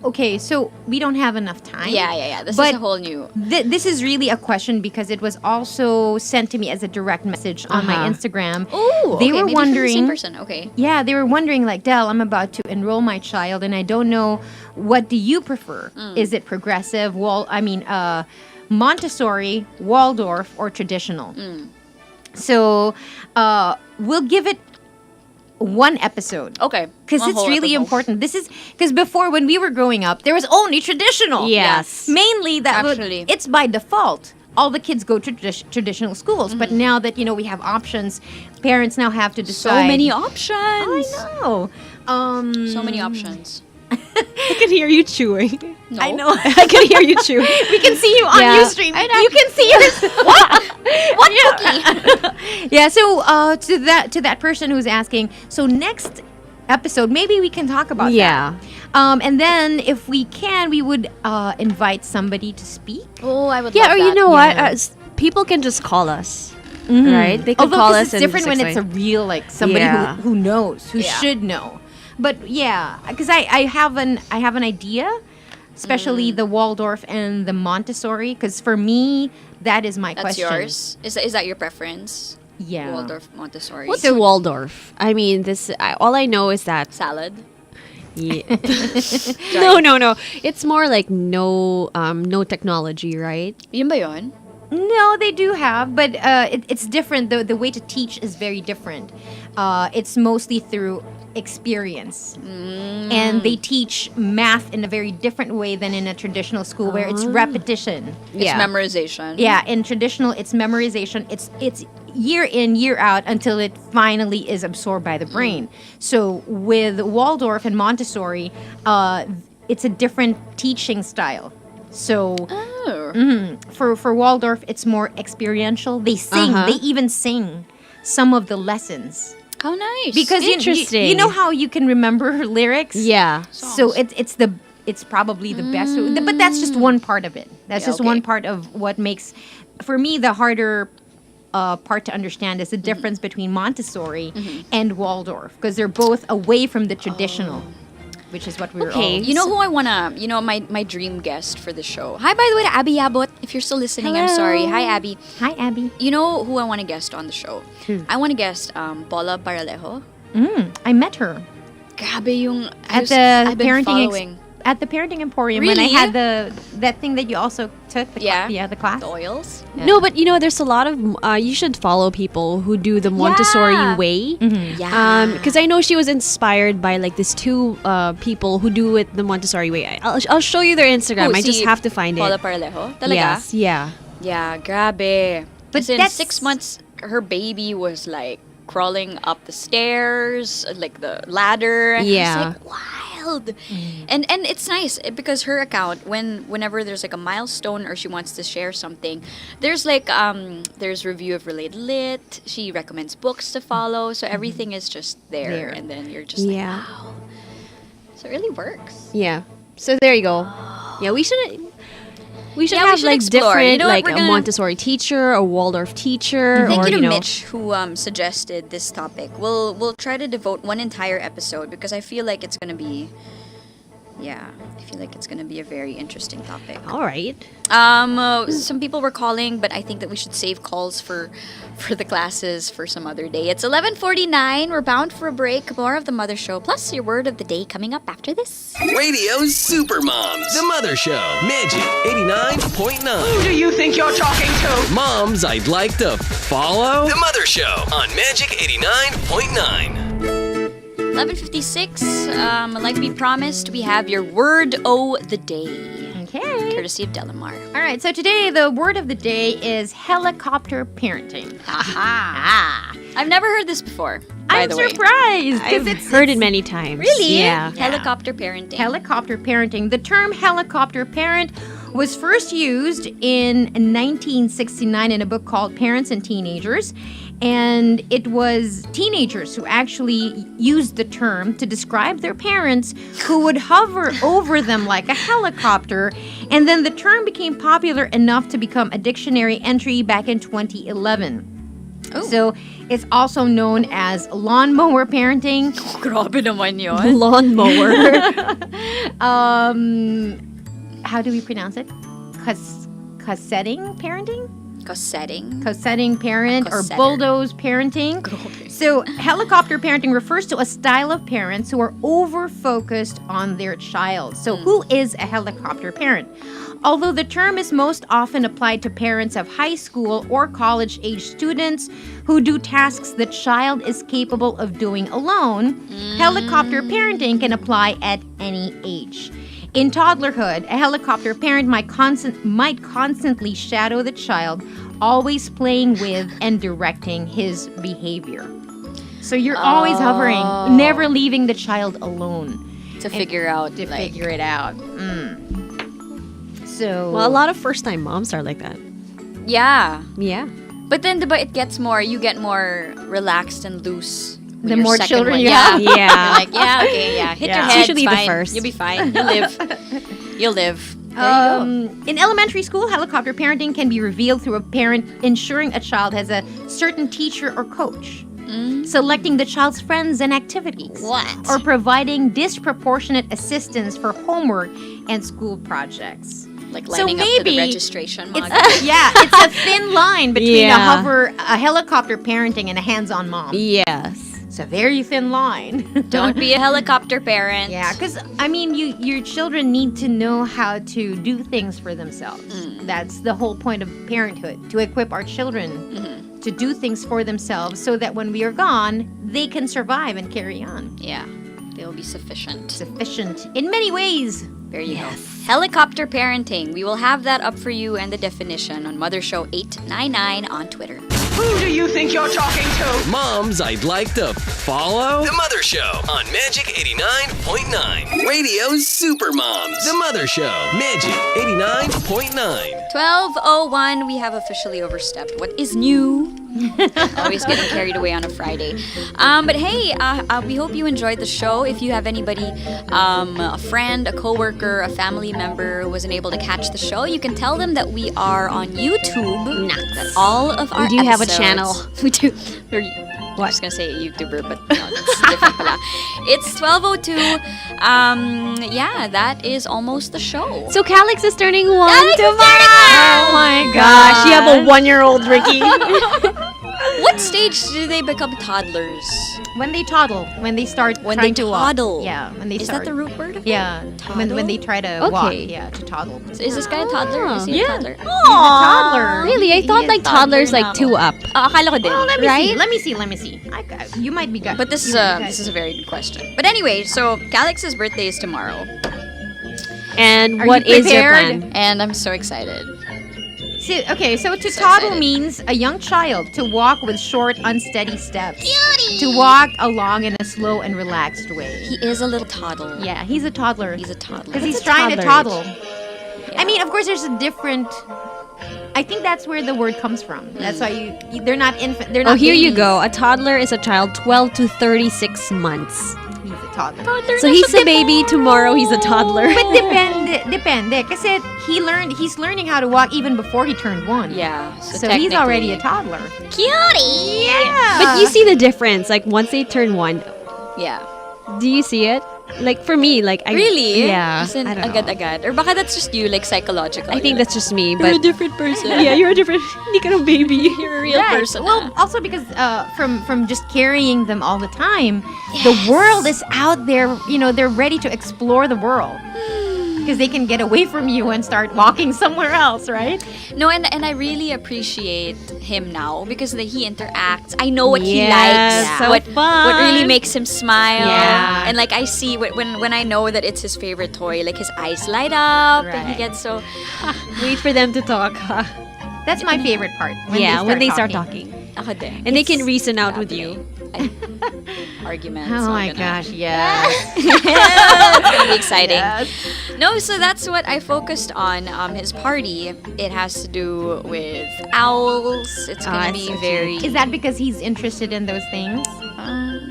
Okay, so we don't have enough time. Yeah. This But is a whole new... This is really a question because it was also sent to me as a direct message on my Instagram. Oh, they were maybe wondering. from the same person. Okay. Yeah, they were wondering, like, Del, I'm about to enroll my child, and I don't know, what do you prefer? Is it progressive, Montessori, Waldorf, or traditional? So we'll give it one episode. Okay. Because One it's whole really episode. important. This is because before, when we were growing up, there was only traditional. Yes. Mainly that Actually. it's by default. All the kids go to traditional schools. But now that, we have options, parents now have to decide. So many options. I know. So many options. I can hear you chewing. No. I know. I can hear you chew. We can see you on Ustream. You can see us. What cookie? Yeah. So to that person who's asking, so next episode maybe we can talk about that. And then if we can, we would invite somebody to speak. Oh, I would. Yeah, love or that. you know what? People can just call us, right? They can Although call 'cause us. it's different when it's a real, like, somebody who knows, who should know. But yeah, because I have an idea, especially the Waldorf and the Montessori. Because for me, that is my That's question. yours. Is that your preference? Yeah. Waldorf, Montessori. What's a Waldorf? I mean, all I know is that salad? Yeah. No. It's more like no technology, right? Yun ba yun? No, they do have, but it's different. The way to teach is very different. It's mostly through experience. And they teach math in a very different way than in a traditional school where it's repetition. It's memorization. Yeah, in traditional, it's memorization. It's year in, year out until it finally is absorbed by the brain. So with Waldorf and Montessori, it's a different teaching style. So for Waldorf, it's more experiential. They sing. They even sing some of the lessons. How nice. Because you know how you can remember lyrics? Yeah. So it's probably the best. But that's just one part of it. That's just one part of what makes, for me, the harder part to understand is the difference between Montessori and Waldorf, because they're both away from the traditional, which is what we were all. You know who I wanna, my dream guest for the show. Hi, by the way, to Abby Yabot. If you're still listening, I'm sorry. Hi, Abby. Hi, Abby. You know who I want to guest on the show? I want to guest Paula Paralejo. I met her. Grabe yung At the I've been parenting following. at the parenting emporium when I Really? had that thing that you also took the the class. The oils. No, but there's a lot of you should follow people who do the Montessori way. Yeah. Because I know she was inspired by like these two people who do it the Montessori way. I'll show you their Instagram. I just have to find Paula it. Paralejo. Talaga? Yes, yeah. Yeah, grabe. But As in that's- 6 months, her baby was like crawling up the stairs, like the ladder. And Yeah. It was like wild. And it's nice because her account, whenever there's like a milestone or she wants to share something, there's like there's review of related lit. She recommends books to follow, so everything is just there. And then you're just like, wow. So it really works. Yeah. So there you go. Yeah, we should Yeah, we have should like explore. different You know what, like we're a gonna- Montessori teacher, a Waldorf teacher, Thank or you to Mitch who suggested this topic. We'll try to devote one entire episode because I feel like it's gonna be, I feel like it's gonna be a very interesting topic. All right. Some people were calling, but I think that we should save calls for the classes for some other day. It's 11:49. We're bound for a break. More of the Mother Show, plus your word of the day coming up after this. Radio's Super Moms, The Mother Show, Magic 89.9. Who do you think you're talking to? Moms I'd like to follow. The Mother Show on Magic 89.9. 11:56. Like we promised, we have your word o' the day. Okay. Courtesy of Delamar. All right, so today the word of the day is helicopter parenting. I've never heard this before, by I'm the way. surprised because I've it's heard it many times. Really? Yeah. Helicopter parenting. helicopter parenting. The term helicopter parent was first used in 1969 in a book called Parents and Teenagers. And it was teenagers who actually used the term to describe their parents who would hover over them like a helicopter. And then the term became popular enough to become a dictionary entry back in 2011. So it's also known as lawnmower parenting. Grabe naman yun. Lawnmower. How do we pronounce it? Cossetting parenting? Cossetting parent or Cossetter. bulldoze parenting. So helicopter parenting refers to a style of parents who are over-focused on their child. So who is a helicopter parent? Although the term is most often applied to parents of high school or college-age students who do tasks the child is capable of doing alone, helicopter parenting can apply at any age. In toddlerhood, a helicopter parent might constantly shadow the child, always playing with and directing his behavior. So you're always hovering, never leaving the child alone. To figure out. Figure it out. So Well, a lot of first-time moms are like that. Yeah. Yeah. But then you get more relaxed and loose. with The your more second children one. you yeah. have. Yeah. Like, hit your It's head. usually it's the fine. first. You'll be fine. You'll live. You'll live. In elementary school, helicopter parenting can be revealed through a parent ensuring a child has a certain teacher or coach, selecting the child's friends and activities, or providing disproportionate assistance for homework and school projects. Like So lining up to the maybe registration mug. It's a thin line between Yeah. a helicopter parenting and a hands-on mom. Yes. It's a very thin line. Don't be a helicopter parent. Yeah, because I mean, your children need to know how to do things for themselves. That's the whole point of parenthood, to equip our children to do things for themselves so that when we are gone, they can survive and carry on. Yeah, they'll be sufficient. Sufficient in many ways. There you go. Helicopter parenting. We will have that up for you and the definition on Mother Show 899 on Twitter. Who do you think you're talking to? Moms I'd like to follow. The Mother Show on Magic 89.9. Radio's Super Moms. The Mother Show. Magic 89.9. 12:01, we have officially overstepped. What is new? Always getting carried away on a Friday. But hey, we hope you enjoyed the show. If you have anybody, a friend, a coworker, a family member who wasn't able to catch the show, you can tell them that we are on YouTube. That all of our We do have a episodes- channel. We do. I was gonna say YouTuber, but no, that's different pala. It's 12:02. Yeah, that is almost the show. So Calix is turning 1 Calix is tomorrow. turning 1! Oh my gosh, you have a 1-year-old, Ricky. What stage do they become toddlers? When they toddle, when they start When trying they to walk. toddle. Yeah, when they Is start. that the root word of it? Yeah, when they try to walk. Okay. Yeah, to toddle. So is this guy a toddler? Is he a toddler? Toddler. Really? I thought like toddlers like 2 up. Akala ko din. Well, let me Right? see. Let me see. You might be good. But this is a very good question. But anyway, so Calix's birthday is tomorrow, And Are what you is your prepared? plan? and I'm so excited. So to So toddle excited. means a young child to walk with short, unsteady steps. To walk along in a slow and relaxed way. He is a little toddle. Yeah, he's a toddler. He's a toddler. Because he's What's a trying to toddler toddle. I mean, of course, there's a different. I think that's where the word comes from. That's why they're not infant. They're not. Oh, here you babies. go. A toddler is a child 12 to 36 months. He's a toddler. So he's a baby, tomorrow he's a toddler. But depende. Kasi he's learning how to walk even before he turned 1. Yeah. So he's already a toddler. cutie. Yeah. But you see the difference, like once they turn 1, Yeah. do you see it? Like for me, like I Really? Yeah. As in, I don't know. agad-agad. Or baka that's just you, like psychological. I think that's just me, You're but a different person. yeah, you're a different. Hindi ka ng baby. You're a real Right. person. Well, also because from just carrying them all the time, the world is out there. You know, they're ready to explore the world because they can get away from you and start walking somewhere else, right? No, and I really appreciate him now because he interacts. I know what he Yes, likes, so what fun. really makes him smile. Yeah. And like I see when I know that it's his favorite toy, like his eyes light up and he Right. gets so Wait for them to talk. That's my favorite part. When they start talking. ako din. And they can reason out with you. Arguments. Oh all my ganun. gosh, yes. It's gonna be exciting. Yes. No, so that's what I focused on. His party. It has to do with owls. It's gonna it's be so cute. very. Is that because he's interested in those things?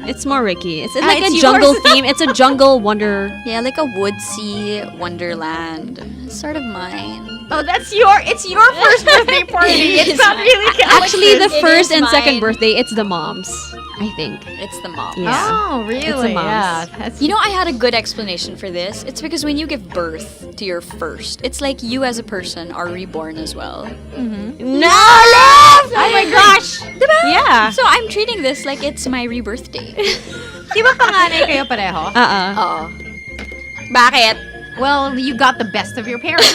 It's more Ricky. It's like it's a jungle yours. theme. It's a jungle wonder. Yeah, like a woodsy wonderland. Sort of mine. Oh, it's your first birthday party. It's not really Actually, the It first is and second mine. birthday, it's the moms. I think. It's the mom. Yeah. Oh, really? mom's. Yeah. That's, You know, I had a good explanation for this. It's because when you give birth to your first, it's like you as a person are reborn as well. No! oh my gosh. Yeah. So I'm treating this like it's my rebirth day. Di ba panganay kayo pareho? Oo. Bakit? Well, you got the best of your parents.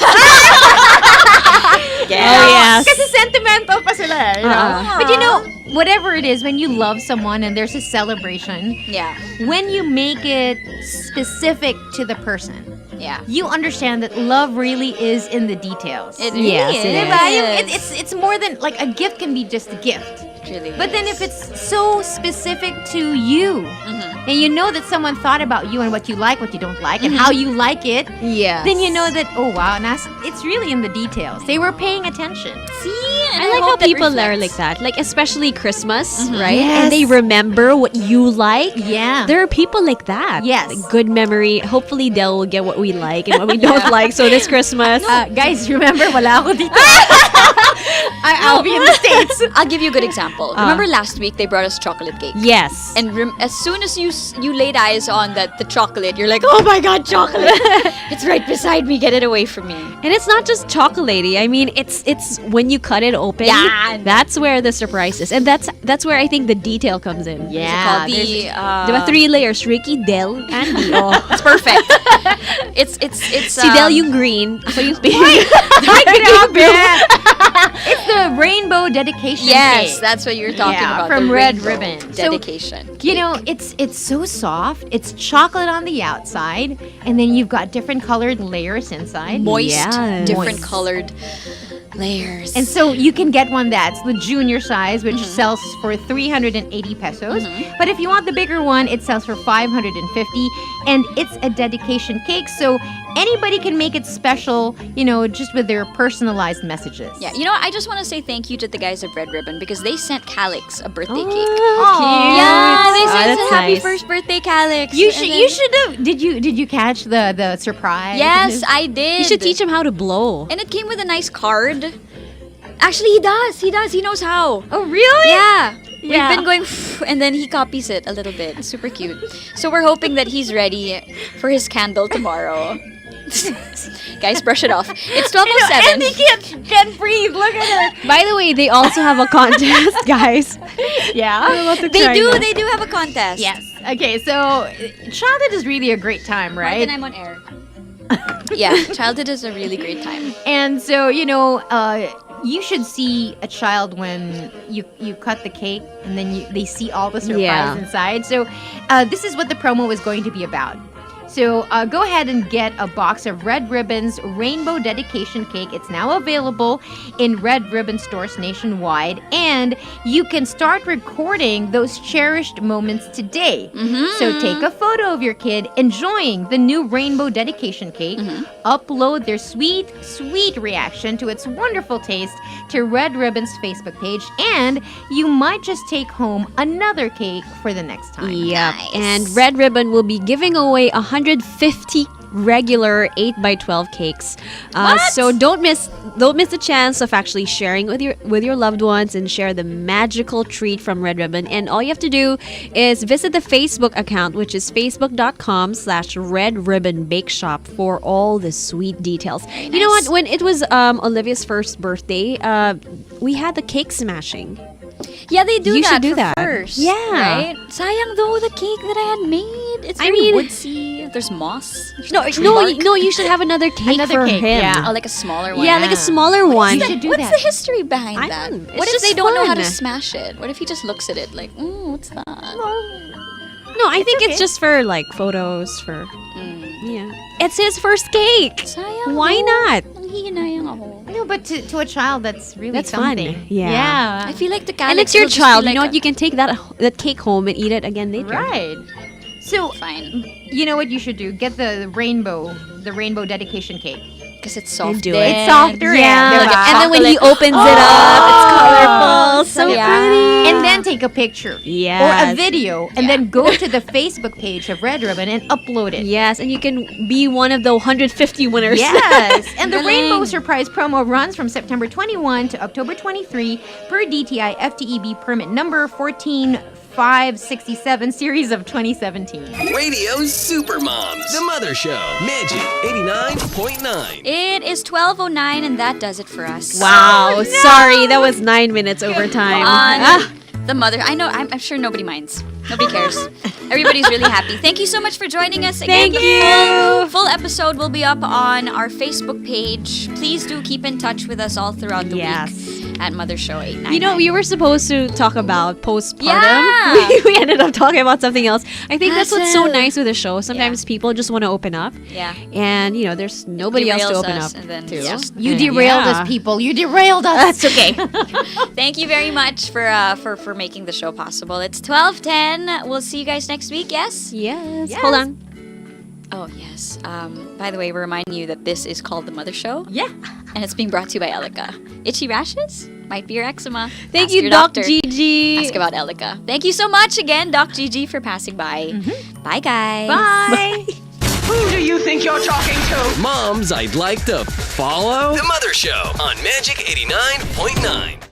Oh, yes. Kasi sentimental pa sila, you know? Uh-uh. But you know, whatever it is, when you love someone and there's a celebration, Yeah. when you make it specific to the person, Yeah. you understand that love really is in the details. It really Yes, is. it is. Diba? It's more than, like, a gift can be just a gift. It really But then is. if it's so specific to you, and you know that someone thought about you and what you like, what you don't like, and how you like it, Yes. then you know that, oh wow, it's really in the details. They were paying attention. See? And I like how hope that people are reflects. like that. Like, especially Christmas, right? Yes. And they remember what you like. Yeah. There are people like that. Yes. Like, good memory. Hopefully, they'll get what we like and what we don't like. So this Christmas. Guys, remember, wala ako dito. I'll be in the States. I'll give you a good example. Remember last week they brought us chocolate cake? Yes. And as soon as you laid eyes on the chocolate, you're like, oh my god, chocolate! It's right beside me. Get it away from me. And it's not just chocolatey. I mean, it's when you cut it open. Yeah. That's where the surprise is, and that's where I think the detail comes in. Yeah. Diba, 3 layers: Ricky, Del, Andy. Oh, it's perfect. it's si Del yung green, ako yung pink. Ay, grabe. It's the rainbow dedication Yes, cake. that's what you're talking about. From the Red rainbow Ribbon. So, dedication. you know, it's so soft. It's chocolate on the outside, and then you've got different colored layers inside. Moist, Yes. different Moist. colored layers. And so you can get one that's the junior size, which sells for 380 pesos. But if you want the bigger one, it sells for 550. And it's a dedication cake, so anybody can make it special, you know, just with their personalized messages. yeah, you know what? I just want to say thank you to the guys of Red Ribbon because they sent Calix a birthday cake. Aw. Yeah, they said that's happy nice. first birthday, Calix. You And should then- you should have did you catch the surprise? Yes, I did. You should teach him how to blow. And it came with a nice card. Actually, he does. He does. He knows how. Oh, really? Yeah. Yeah. We've been going, and then he copies it a little bit. Super cute. So we're hoping that he's ready for his candle tomorrow. Guys, brush it off. It's 12:07. Andy can't breathe. Look at her. By the way, they also have a contest, guys. Yeah. They do have a contest. Yes. Okay, so childhood is really a great time, right? Martin, I'm on air. Yeah, childhood is a really great time. And so, you know, you should see a child when you cut the cake and then they see all the surprise Yeah. inside. So this is what the promo is going to be about. So go ahead and get a box of Red Ribbon's Rainbow Dedication Cake. It's now available in Red Ribbon stores nationwide. And you can start recording those cherished moments today. So take a photo of your kid enjoying the new Rainbow Dedication Cake. Upload their sweet, sweet reaction to its wonderful taste to Red Ribbon's Facebook page. And you might just take home another cake for the next time. Yep. And Red Ribbon will be giving away 150 regular 8x12 cakes. So don't miss the chance of actually sharing with your loved ones and share the magical treat from Red Ribbon. And all you have to do is visit the Facebook account, which is facebook.com/Red Ribbon Bake Shop for all the sweet details. You know what? When it was Olivia's first birthday, we had the cake smashing. Yeah, they do You that should do for that. first. Yeah. Right? Sayang though, the cake that I had made. It's very woodsy. There's moss. There's No, tree no, bark. no, you should have another cake for him. yeah. Oh, like a smaller one. Yeah, like a smaller one. What's the history behind I that? don't- What it's if they just don't know how to fun. smash it? What if he just looks at it like, what's that? No, I think it's just for like photos for. Yeah, it's his first cake. Sayang Why though. not? Nanghihinayang ako. No, but to a child, that's really That's something. fun. Yeah. I feel like the And it's your child. You know what? You can take that cake home and eat it again later. Right. So Fine. you know what you should do? Get the rainbow dedication cake. Because it's soft. do it. It's softer. Yeah. diba? And then when he opens it up, it's colorful. So pretty. And then take a picture. Yes. Or a video. And then go to the Facebook page of Red Ribbon and upload it. Yes, and you can be one of the 150 winners. Yes. And the Galing. Rainbow Surprise promo runs from September 21 to October 23 per DTI FTEB permit number 14567 series of 2017. Radio's Super Moms, The Mother Show, Magic 89.9. It is 12:09, and that does it for us. Wow. Sorry, that was 9 minutes overtime. On the mother. I know. I'm sure nobody minds. Nobody cares. Everybody's really happy. Thank you so much for joining us again. Thank you. Full episode will be up on our Facebook page. Please do keep in touch with us all throughout the week at Mother Show 899. You know, we were supposed to talk about postpartum. Yeah. We ended up talking about something else. I think that's what's so Hassle. nice with the show. Sometimes people just want to open up. Yeah. And, you know, there's nobody else to Derails open us, up and then to. it's just- You derailed us, people. You derailed us. That's okay. Thank you very much for making the show possible. It's 12:10. We'll see you guys next week. Yes. Yes. Hold on. Oh yes. By the way, we're reminding you that this is called the Mother Show. Yeah. And it's being brought to you by Elika. Itchy rashes? Might be your eczema. Thank Ask you, your Doc doctor. Gigi. Ask about Elika. Thank you so much again, Doc Gigi, for passing by. Bye, guys. Bye. Who do you think you're talking to? Moms I'd like to follow? The Mother Show on Magic 89.9.